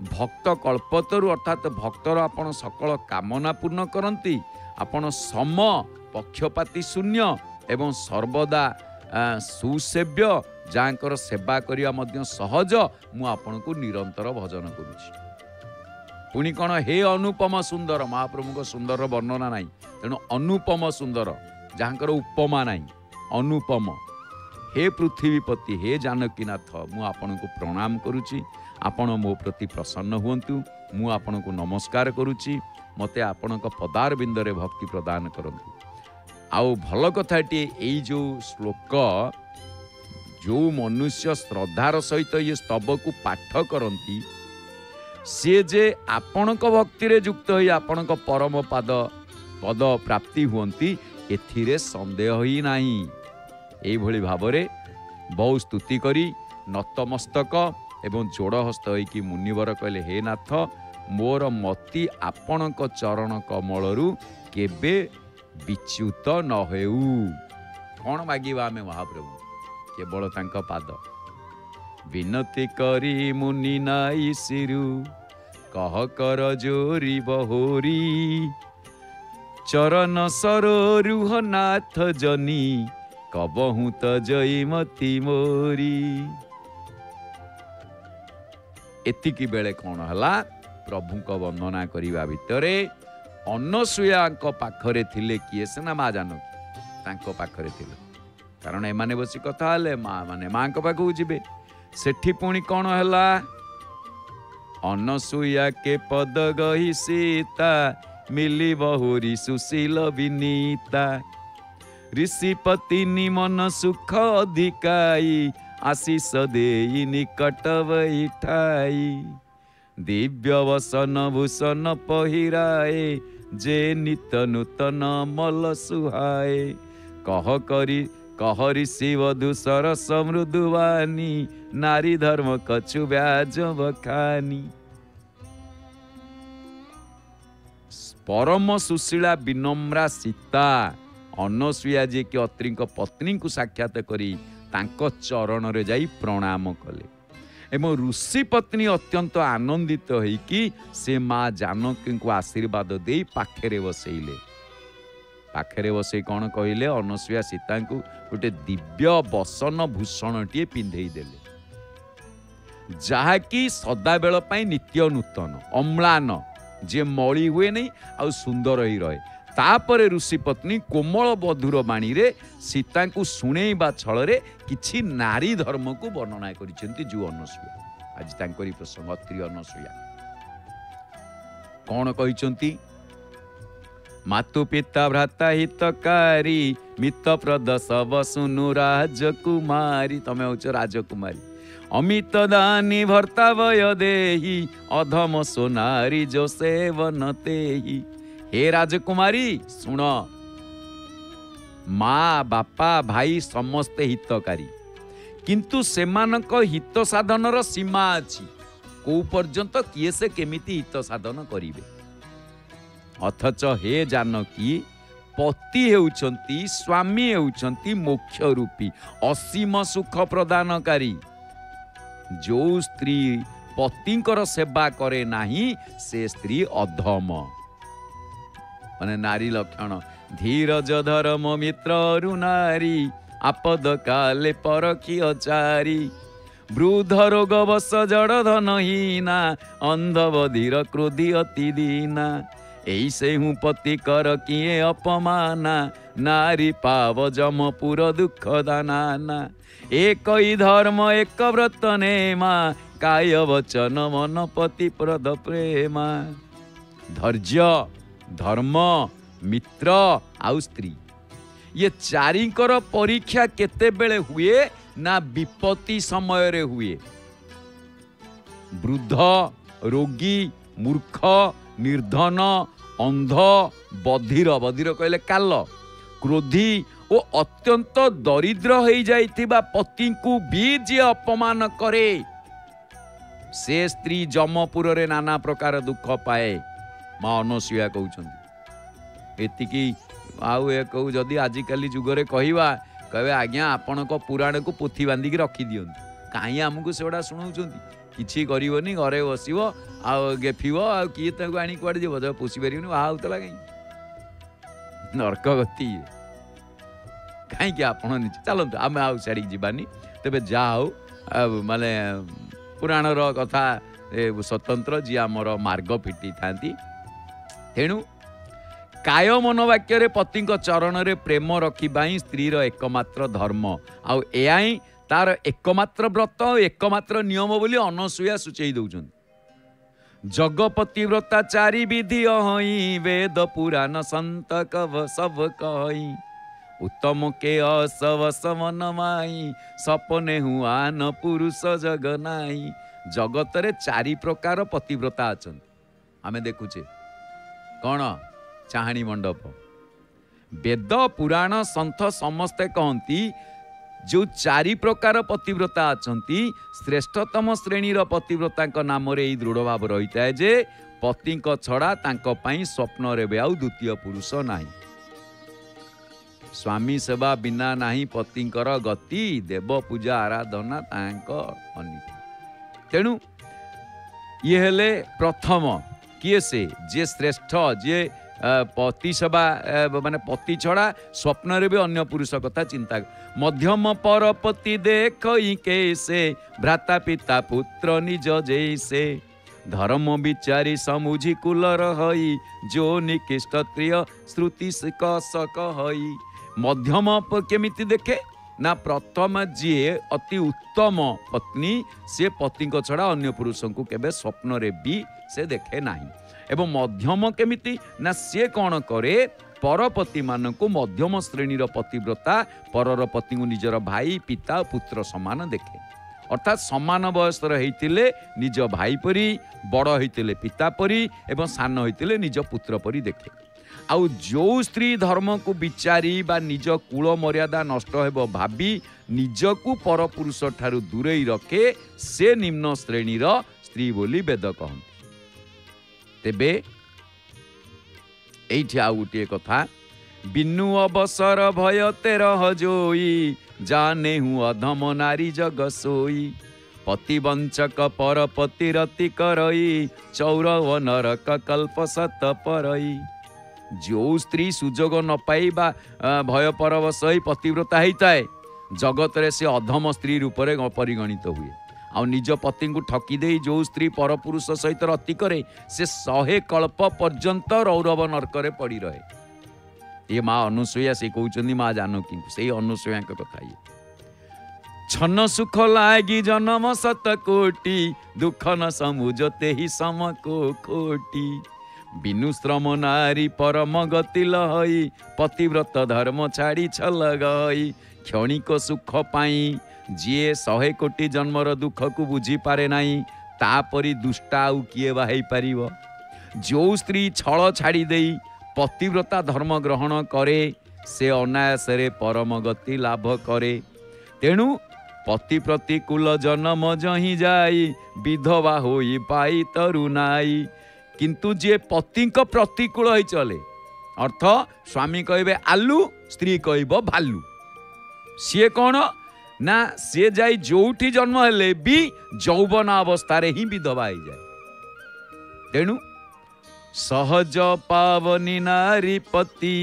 भक्त कल्पतरु अर्थात भक्तर आपण सकल कामना पूर्ण करती आपण सम पक्षपाती शून्य एवं सर्वदा सुसेव्य जाकर सेवा करिया मध्य सहज मु आपण को निरंतर भजन करुछि। पुणी कौन हे अनुपम सुंदर महाप्रभु को सुंदर वर्णना नहीं तेणु अनुपम सुंदर जहाँकर उपमा नहीं अनुपम हे पृथ्वीपति हे जानकीनाथ मु आपण को प्रणाम करुछि। आपण मो प्रति प्रसन्न हुंतु मु आपण को नमस्कार करुछि मते आपण को पदार बिंदरे भक्ति प्रदान करंतु। आउ भल कथाटी एई जो श्लोक जो मनुष्य श्रद्धार सहित ये स्तव को पाठ करती सी जे आपण भक्ति रे युक्त होई आपण परम पद प्राप्ति हुंती एथिरे संदेह ही नाही। एई भली भावरे बहु स्तुति करी नतमस्तक एवं जोड़ हस्त होइकी मुनिवर कहले हे नाथ मोर मति आपण चरण कमलरू केबे विच्युत न हेउ। कौन मागिबा आमे महाप्रभु केवल तांका पाद विनती करी मुनि नाई सिरु कह कर जोरी बहोरी चरण सरोरुह नाथ जनी कबहु त जयमती मोरी। एतिकी बेले कौन हला प्रभु को वंदना करिबा भितरे अनसुया पाखरे थिले किए सेना माँ जानकी तांको पाखरे थिले कारण एमाने बसी कथा हले माँ माने माँ को पाखु जिबे सेठी पुणी कौन हला अनसुया के पद गही सीता मिली बहुरी सुशील विनीता ऋषिपति निमन सुख अधिकाई आशीष देई निकट बैठाई दिव्य वसन भूषण पहिराए जे नित नूतन मल सुहाए कह ऋषि वधु सरस मृदुवानी नारी धर्म कछु ब्याज बखानी। परम सुशीला विनम्रा सीता अनसुया जे कि अत्रि पत्नी को साक्षात करी तांको चरण रे जाई प्रणाम कले एवं ऋषि पत्नी अत्यंत आनंदित होइकी से माँ जानकी को आशीर्वाद दे पाखेरे बसैले पाखेरे बसई कौन कहले अनसुया सीता को गोटे दिव्य वसन भूषण टी पिंधे देले जहाँकि सदा बेल पाई नित्य नूतन अम्लान जे मली हुए नहीं आ सुंदर ही रहे। तापरे ऋषि पत्नी कोमल बधुर बाणी रे सीता को शुणेबा छल किछि नारी धर्म को वर्णना करिसेंती जो अनसुया आज तांकरी प्रसंग अत्रि अनसुया कौन कहिसेंती मातु पिता भ्राता हितकारी मितप्रद सब सुनु राजकुमारी तमे होच राजकुमारी अमित दानी भर्तावय देही अधम सोनारी जो सेवन तेही। हे राजकुमारी सुन माँ बापा भाई समस्ते हितकारी किंतु सेमानक हित साधनर सीमा अछि को पर्यंत किए से केमिति हित साधन करिवे। अथच हे जानकी पति हेउचंती स्वामी हेउचंती मोक्ष रूपी असीम सुख प्रदानकारी। जो स्त्री पतिंकर सेवा करे नाही से स्त्री अधम माने नारी लक्षण। धीरज धर्म मित्र अरुणारी आपद काले परखी अचारी वृद्ध रोग बस जड़ धनहीना अंध बधिर क्रोधी अति दीना ऐसे हूँ पति कर किए अपमाना नारी पाव जमपुर दुख दाना। एक ही धर्म एक व्रत नेमा काय वचन मन पति प्रद प्रेमा। धैर्य धर्म मित्र आउ स्त्री ये चारिंकर परीक्षा केते बेले हुए ना विपत्ति समय रे हुए। वृद्ध रोगी मूर्ख निर्धन अंध बधिर बधिर कहले काल क्रोधी ओ अत्यंत दरिद्र हो जाइथिबा पति को भी जे अपमान करे से स्त्री जमपुर रे नाना प्रकार दुख पाए। माँ अनसुया कहउछंती एतिकी आउ ए कहू जदि आजिकाली जुगरे कहवा कहे आज्ञा आपण को पुराण को पोथी बांधिक रखी दियंतु कहीं आमको सेगुड़ा शुणाउछंती किछि करबनी घरे बसिबो आ गेफिबो आ किए ताको आनी कुआडे जीव जब पोषि परिबनी बाहा होतला कहीं नरक गति कहीं आपण निचे चलतु आम आउ छाड़ी जीवानी तेबे जा हो माने पुराणर कथा स्वतंत्र जी आमर मार्ग फिटी थांती। तेणु काय मनोवाक्य पति चरण रे प्रेम रखिबा ही स्त्री एकमात्र धर्म आउ एया ही तार एकमात्र व्रत एकमात्र नियम बोली अनसुया सूचई दउछन। जगपति व्रता चारि विधि अहई वेद पुराण संत कव सब कही उत्तम के असव समन माई सपने हुआ न पुरुष जग नाई। जगत रे चारि प्रकार पतिव्रता अछन आमे देखुचे कौन चाहाणी मंडप वेद पुराण संत समस्ते कहती जो चारि प्रकार पतिव्रता अछंती श्रेष्ठतम श्रेणीर पतिव्रता नाम रे दृढ़ भाव रही है जे पति छड़ा तांको पई स्वप्न रे भी आउ द्वितीय पुरुष नाही। स्वामी सेवा बिना नाही पतिंकर गति देव पूजा आराधना तांको अनिति। तेणु ये हेले प्रथम किए से जे श्रेष्ठ जे पति सेवा माने पति छड़ा स्वप्न रे भी अन्य पुरुष कथा चिंता। मध्यम पर पति देख कैसे भ्राता पिता पुत्र निज जैसे धर्म विचारी समुझी कुलर हई जो निकृष्ट प्रिय श्रुति कसक हई। मध्यम केमिति देखे ना प्रथम जी अति उत्तम पत्नी से पति छड़ा अन्य पुरुष को केबे स्वप्न रे भी से देखे नाही। एवं मध्यम केमिति ना से कौन करे परपति मान को मध्यम श्रेणीर पतिव्रता परर पति को निजर भाई पिता पुत्र समान देखे अर्थात समान वयसर होइतिले निज भाई परी बड़ होइतिले पिता परी एवं सान होइतिले निज पुत्र परी देखे। आउ जो स्त्री धर्म को विचारी बा निज कुल मर्यादा नष्ट हेबो भाबी निजकू पर पुरुष ठारू दूरेई रखे से निम्न श्रेणीर स्त्री बोली वेद कहନ୍ତି। तेबे एठी आउ गोटे कथा बिनु अवसर भय तेरह जोई जाने हूँ अधम नारी जग सोई पति वंचक पर पति रति करई चौरव नरक कल्प सत परई। जो स्त्री सुजोग न पाइबा भय परवश पतिव्रता होता है जगत रे से अधम स्त्री रूप में परिगणित हुए। आ निज पति को ठकी दे जो स्त्री परपुरुष सहित रति करे से 100 कल्प पर्यंत रौरव नरक रे पड़ी रहे। ये माँ अनुसुया से कहउचंदी माँ जानकी से अनुसुया कथा ये छन सुख लागी जन्म शत कोटि दुख न समुझते ही सम को खोटी बिनु श्रम नारी परम गति लहई पतिव्रत धर्म छाड़ी छल गई क्षणिक सुख पाई जीए 100 कोटी जन्मर दुख को बुझी पारे नाही तापरी दुष्टा आउ किए बाहई पारिबो। जो स्त्री छल छाड़ी देई पतिव्रता धर्म ग्रहण करे से अनायासरे परम गति लाभ करे। तेणु पति प्रतिकूल जन्म जही जाई विधवा होई पाई तरुणाई। किंतु जे पति प्रतिकूल ही चले अर्थ स्वामी कहबे आलू स्त्री कहब भालू सी कौन ना सी जाई जोठी जन्म हेले भी यौवन अवस्था ही विधवा हो जाए। तेणु सहज पावनी नारी पति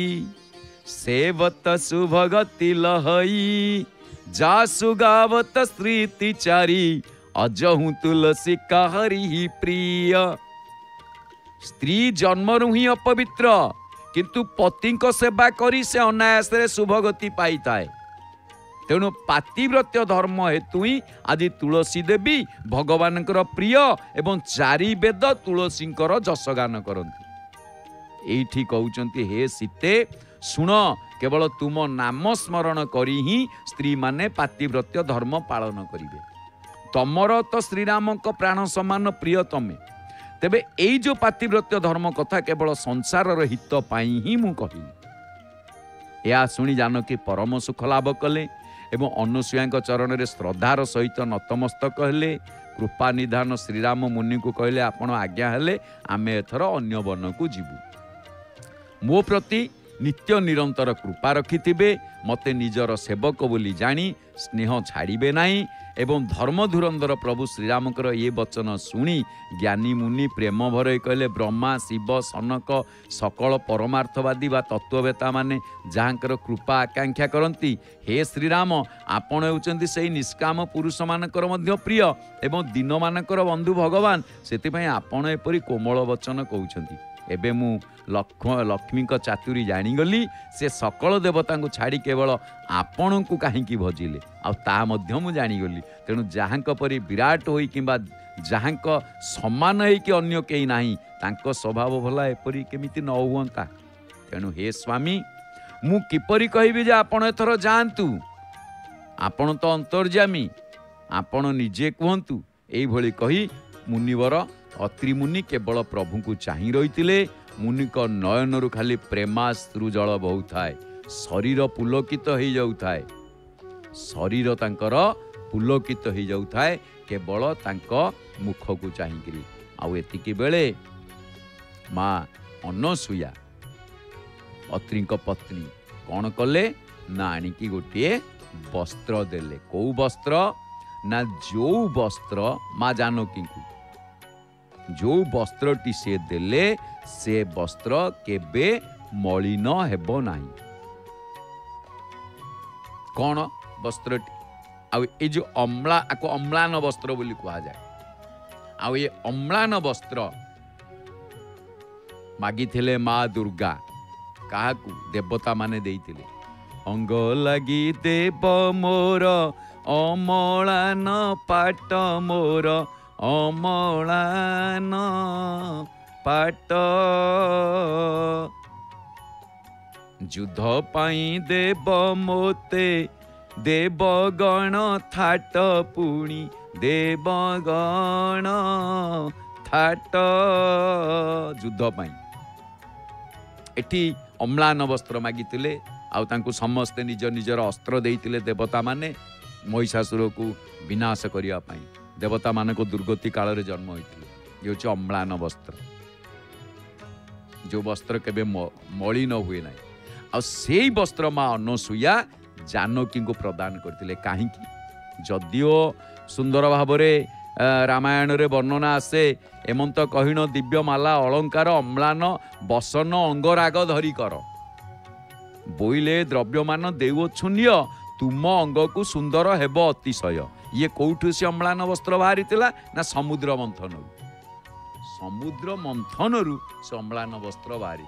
सेवत शुभगति लहई जासु गावत स्त्रीति चारी अजहु तुलसी कहरी प्रिय। स्त्री जन्मरु ही अपवित्र किंतु पति सेवा करी से अनायासरे शुभगति पाई थाए। तेणु पातिव्रत्य धर्म हेतु ही आज तुलसी देवी भगवान प्रिय एवं चारि वेद तुलसी जशगान करती। एठी कहउचंती हे सीते सुन केवल तुम नाम स्मरण करी ही स्त्री माने पातिव्रत्य धर्म पालन करिवे। तमर तो श्रीराम प्राण समान प्रिय तमे तेबे एई जो पातिव्रत्य धर्म कथा केवल संसार हित पाई ही मु कहिली। या सुनी जानकी परम सुख लाभ कले एवं अनुसुया चरण रे श्रद्धार सहित नतमस्तक हेले। कृपा निधान श्रीराम मुनि को कहले आपण आज्ञा हेले आमे एथर अन्य वन को जीवु। मो प्रति नित्य निरंतर कृपा रखिथिबे मते निजर सेवक बोली जानी स्नेह छाड़िबे नाही। एवं धर्म धुरंधर प्रभु श्रीरामकर ये वचन शुणी ज्ञानी मुनि प्रेम भरई कहले ब्रह्मा शिव सनक सकल परमार्थवादी बा तत्ववेता माने जहाँकर कृपा आकांक्षा करती हे श्रीराम आपण होउचंती सेही निष्काम पुरुष मानकर मध्य प्रिय एवं दिन मानकर बंधु भगवान सेतिपई आपण एपरि कोमल वचन कहउचंती। एबे मु लक्ष्मी चातुरी जानीगली से सकल देवता को छाड़ी केवल आपण को कहीं भजिले आउ मु जानीगली। तेणु जहाँ परी विराट होई किंबा जहाँ समान है कि अन्य कहीं नाही तांको स्वभाव भला एपरी केमिति न हुअंता। तेणु हे स्वामी मु किपरि कहिबि जे आपण एथर जांतु आपण तो अंतर्जामी आपण निजे कहंतु। एई भली कही मुनिवर अत्रि मुनि केवल प्रभु को चाहि रहितिले। मुनि को नयन खाली प्रेमाश्रु जल बहु थाए शरीर पुलकित हो जाऊ थाए शरीर तांकर पुलकित हो जाऊ थाए केवल तांको मुख को चाहिकरी। आउ एतिकी बेले माँ अनसुया अत्रि पत्नी कौन कले ना आनिकी गोटे वस्त्र देले। कौ वस्त्र ना जो वस्त्र माँ जानकी को जो वस्त्रटी से देले से वस्त्र केबे मलिन हेबो नाही। कौन वस्त्रटी आउ ए जो अम्लान वस्त्र बोली कहा जाए। आउ ये अम्लान वस्त्र मागिथिले माँ दुर्गा काहाकू देवता माने देइथिले। अंग लगी देव मोर अमलान पाट मोर अमलान पाट युद्ध पाई देव मोते देवगण थाट पुणी देवगण थाट युद्ध पाई एठी अम्लान वस्त्र मागिथिले आउ तांकु समस्ते निज निजर अस्त्र देइथिले देवता माने महिषासुर को विनाश करिया पाई। देवता मान को दुर्गति काल रे जन्म होइथिले ये होछि अम्लान वस्त्र जो वस्त्र केबे मलिन हुए ना। आ सेई वस्त्र माँ अनसुया जानकी को प्रदान करथिले। काहींकी जदिओ सुंदर भावरे रामायण रे वर्णना आसे एमंत कहिन दिव्यमाला अलंकार अम्लान बसन अंगराग धरी कर बोइले द्रव्यमान देव छुन्य तुम अंग को सुंदर हेब अतिशय। ये कौठु से अम्लान वस्त्र बाहरी ना समुद्र मंथन समुद्र मंथन से अम्लान वस्त्र बाहरी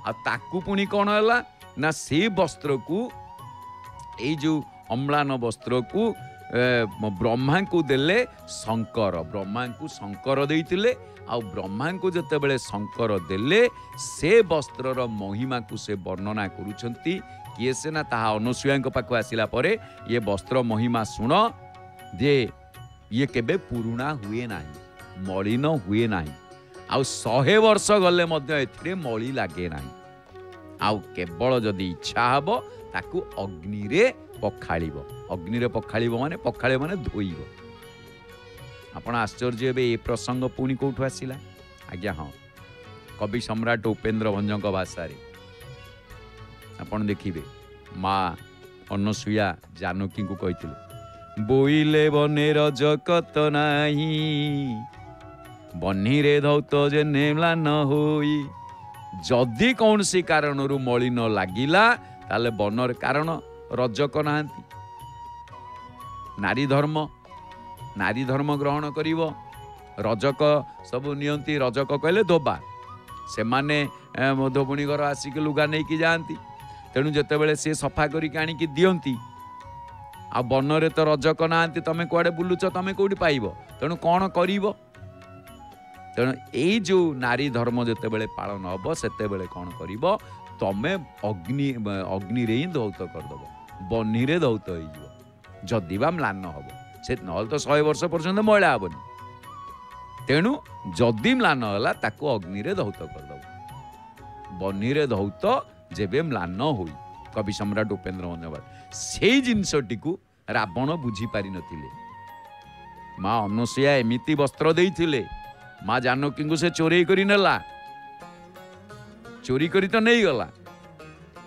आ ताकू पुणी कौन है ना से वस्त्र को ये जो अम्लान वस्त्र को ब्रह्मा को देले शंकर ब्रह्मा को शंकर देइतिले आ ब्रह्मा को जतेबेले शंकर देले से वस्त्रर महिमा को से वर्णना करूछंती किए से ना ताहा अनुसुया पाखु आसिला परे ये वस्त्र महिमा शुण जे ये केबे पुरुणा हुए नाही मलिन हुए नाही आउ 100 वर्ष गले मध्य एथिरे मली लागे नाही आउ केवल जदि इच्छा हबो ताकू अग्नि रे पखाळिबो माने धोइबो। आपण आश्चर्य हेबे ए प्रसंग पुणी कोठु आसिला आज्ञा हाँ कवि सम्राट उपेन्द्र भंजक भाषा रे आपण देखिबे माँ अनुसुया जानकी को कहिथिले बोइले बने रजकत नाही बन्ही रे धौत जे नेमला न होई जदि कौन सी कारण रु मलिन लागिला ताले बनर कारण रजक नाहंती नारी धर्म ग्रहण करिवो रजक सब नियंती रजक कहले धोबा से माने धोबुणी घर आसिक लुगा नहीं कि जाती तेणु जितेबले सी सफा करके आनिकी दियंती आ बनरे तो रजक नाहंती तमे कुआडे बुलुच तमे कोठी पाइबो तेणु कौन करिवो तेणु यही जो नारी धर्म जितेबले पालन हम सेतेबले कौन करिवो तमे अग्नि रे ही धौत करदब बन्ही रे धौत हो जदि बा म्लान हम से न तो 100 वर्ष पर्यंत मैला हेनी तेणु जदि म्लान है ताको अग्नि रे धौत करदब बन्ही रे धौत जेबे म्लान होई कवि सम्राट उपेन्द्र भंजक से जिनसटी को रावण बुझी पारि नथिले माँ अनुसुया एमिति वस्त्र देइथिले माँ जानकी को से चोरी करी नेला चोरी करी तो नहीं गला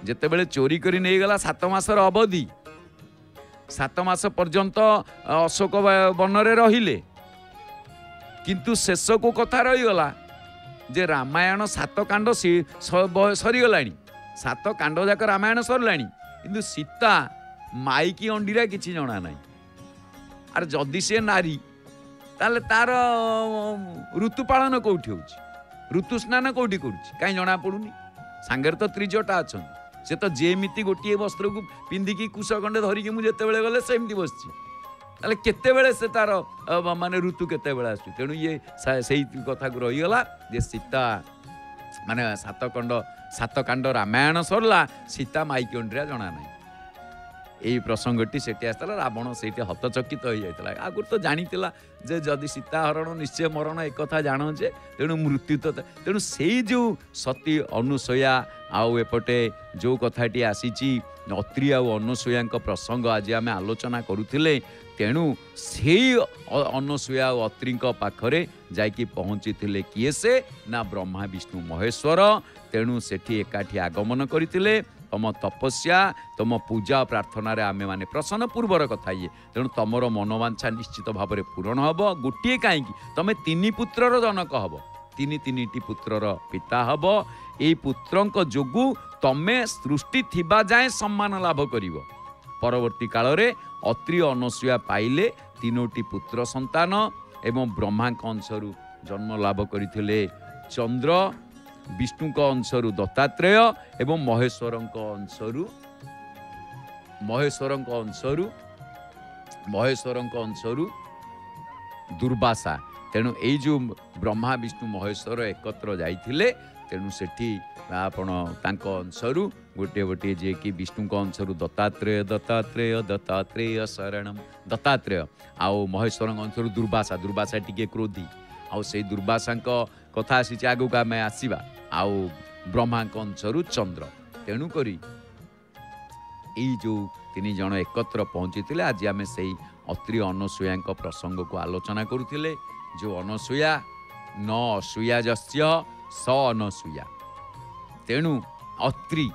जेतेबेले चोरी करी नहीं गला 7 मासर अवधि 7 मास पर्यंत अशोक बनरे रहिले किंतु शेष को कथा रही गला जे रामायण 7 कांड सरीगलाणी 7 कांड जाक रामायण सरलाणी किंतु सीता माइकी अंडीरा किछि जणा नाही आर जदि से नारी ताले तार ऋतु पालन कौटी होउछि ऋतु स्नान कौटी करुछि काई जना पड़ुनी सांगेर तो त्रिजटा अछन से तो जेमिति गोटे वस्त्र को पिंधिकी कुश खंडे धरिकी मुझे जेतेबेले गले सेमती बसछि ताले केतेबेले से तार माने ऋतु केतेबेले आसु तेणु ये सेही कथा को रहीगला जे सीता माने 7 कांड रामायण सरला सीता माइकी अंडीरा जना नाही यही प्रसंगटी सेठी आसला रावण से हतचकित हो जाता आगुर तो जानी जे जदि सीता हरण निश्चय मरण एक कथा जाने तेणु मृत्यु तो तेणु से जो सती अनुसुया आउ एपटे जो कथाटी आसी अत्रि आ अनुसुया प्रसंग आज आम आलोचना करुले तेणु से अनुसुया और अत्रि पाखरे जाकि पहुँची किए से ना ब्रह्मा विष्णु महेश्वर तेणु सेठी एकाठी आगमन करते तम तपस्या तम पूजा प्रार्थना आमे माने प्रसन्न पूर्वर कथा ये तेणु तमर मनोवांछा निश्चित भाव में पूरण हम गोटे कहीं तमे 3 पुत्रर जनक हम 3 पुत्रर पिता हम ये पुत्रंक जोगु तमे सृष्टि थिबा जाए सम्मान लाभ करिवो परवर्ती काल रे अत्रि अनुसुया पाइले 3 पुत्र संतान एवं ब्रह्मा अंशरु जन्म लाभ करथिले चंद्र विष्णु अंशरु दत्तात्रेय एवं महेश्वर अंशरु दुर्वासा तेणु यही जो ब्रह्मा विष्णु महेश्वर एकत्र जाइथिले तेणु सेठी आपण तांको अंशरु गोटे गोटे जे कि विष्णु अंशरु दत्तात्रेय दत्तात्रेय दत्तात्रेय शरणम दत्तात्रेय आउ महेश्वर अंशरु दुर्वासा दुर्वासा टिके क्रोधी आउ से दुर्वासा कथा आसी आगु आम आसवा आउ ब्रह्मा अंशरु चंद्र तेणु करी यही जो 3 जन एकत्र पहुंची आज आम से अत्रि अनुसुया प्रसंग को आलोचना करुले जो अनुसुया न असूया जस्य स अनसूया तेणु अत्रि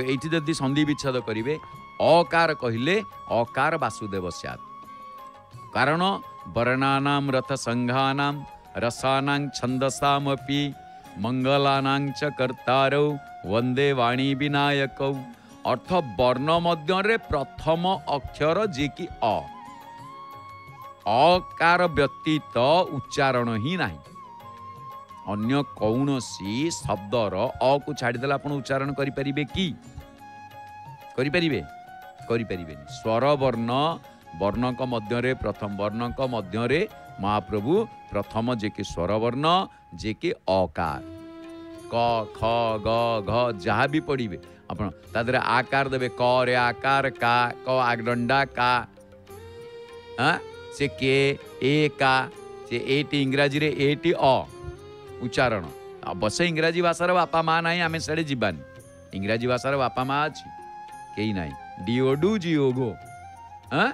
ये जदि संधि विच्छेद करेंगे अकार कहले अकार वासुदेव स्यात् कारण वर्णानां रथ संघानां रसानां छंदसामपि मंगलानां च कर्तारौ वंदे वाणी विनायकौ अर्थ वर्ण मध्य प्रथम अक्षर जे कि अकार व्यतीत उच्चारण ही नहीं अन्य कौनसी शब्दर अ को छाड़देला आपण उच्चारण करि परिबे कि करि परिबे करि परिबेनी स्वर वर्ण वर्णक मध्य प्रथम वर्णक मध्य महाप्रभु प्रथम जे कि स्वर वर्ण जे कि अकार क ख ग घ जहाँ भी पढ़े आपण तादरे आकार देवे क रे आकार का क आगडंडा का से के ए का से एटी इंग्राजी रे एटी अ उच्चारण अवश्य इंग्राजी भाषार बापा माँ ना आम साड़े जीवानी इंग्राजी भाषार बापा माँ अच्छी कहीं ना डीओडू जिओगो हाँ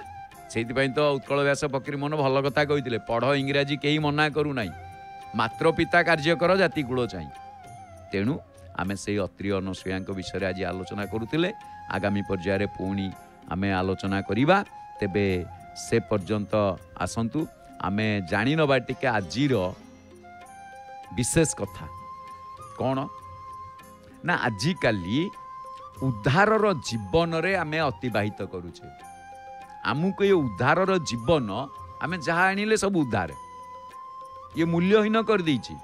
से तो उत्कल व्यास फकीर मन भल कथा कहते पढ़ इंग्राजी कहीं मना करू ना मात्र पिता कार्य कर जाति कूल चाह तेणु आमे से अत्रि अनसुया विषय आज आलोचना करुले आगामी पर्यायर पुणी आमे आलोचना करिबा तेबे से पर्यंत आसंतु आमे जानी नबा टिके आजिर विशेष कथा कौन ना आजिकाली उद्धारर जीवन रे आमे अतिबाहित करुचे आमुको ये उद्धारर जीवन आमे जहाँ आनिले सब उद्धार ये मूल्यहीन कर देछि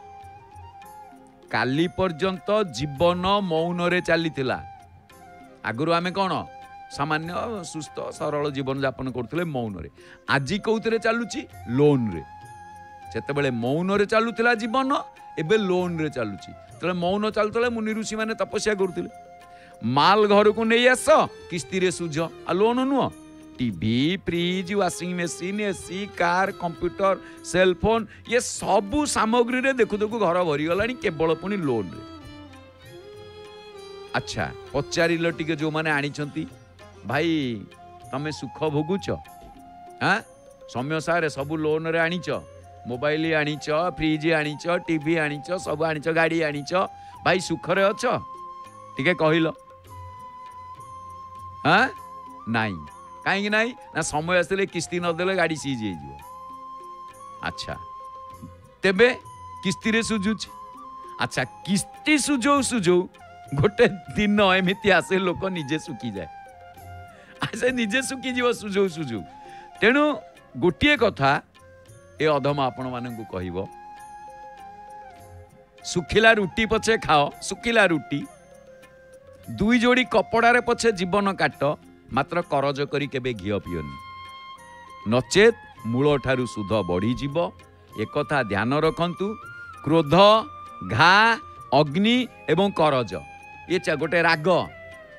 काली पर्यंत जीवन मौन रे चलीथिला आगुरु आमे कोन सामान्य सुस्थ सरल जीवन यापन करथले मौन रे आजि कौतरे चालुची लोन रे सेतेबेले मौन रे चालुथिला जीवन एबे लोन रे चालुची तले मौन चालुथले मुनि ऋषि माने तपस्या करथले माल घर को नहीं आस किस्ती रे सुझ आ लोन नुह TV fridge washing machine AC car computer cellphone ये सबू सामग्री रे देखु देखु घर भरी गलानी केवल पुनी लोन रे अच्छा पचारिल टिके जो माने आनी छंती भाई तमे सुख भोगुच हाँ समय सारे सबू लोन रे आनीच मोबाइल आनीच फ्रिज आनीच टीवी आनीच सब आनीच गाड़ी आनीच भाई सुख रे अछ टिके कहिलो हाँ नाई कहीं ना ना समय आसले किस्ती नदेले गाड़ी सीज हो अच्छा तेबे किस्ती रे सुझुच अच्छा किस्ती सुझौ सुझौ गोटे दिन एमती आसे लोक निजे सुखी जाए आसे निजे सुखी जीव सुझौ सुझौ तेणु गोटे कथा ए अधम आपण मानकु कहइबो सुखिला रुटी पछे खाओ सुखिला रुटी दुई जोड़ी कपड़ारे पछे जीवन काट मात्र करज करी केबे घिओ पियोनी नचेत मूल ठारू सुध बढ़ी जीव एकथा ध्यान रखंतु क्रोध घा अग्नि एवं करज ये गोटे राग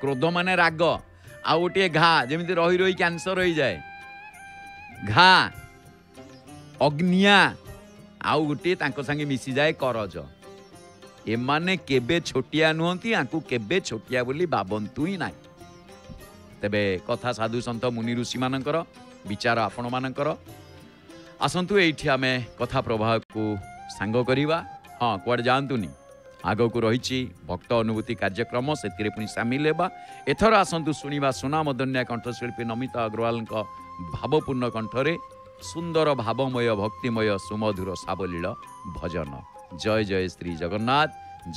क्रोध माने राग आ गोटे घा जेमिति रही रही कैंसर हो जाए घा अग्निया आउ गोटे तांको संगे मिसी जाए करज एमाने केबे छोटिया नुहंती आंकु केबे छोटिया बोली बाबंतु ही नाही तेबे कथा साधु संत मुनि ऋषि मानकर विचार आपण मानकर आसंतु एठी आमे कथा प्रवाह को सांग करिवा हाँ कुआडे जांतुनी आगो को रही भक्त अनुभूति कार्यक्रम से पुणी सामिल हेबा एथर आसंतु सुनिबा सुनामधन्या कंठशिल्पी नमिता अग्रवाल भावपूर्ण कंठरे सुंदर भावमय भक्तिमय सुमधुर सावलील भजन जय जय श्री जगन्नाथ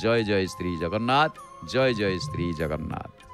जय जय श्री जगन्नाथ जय जय श्री जगन्नाथ।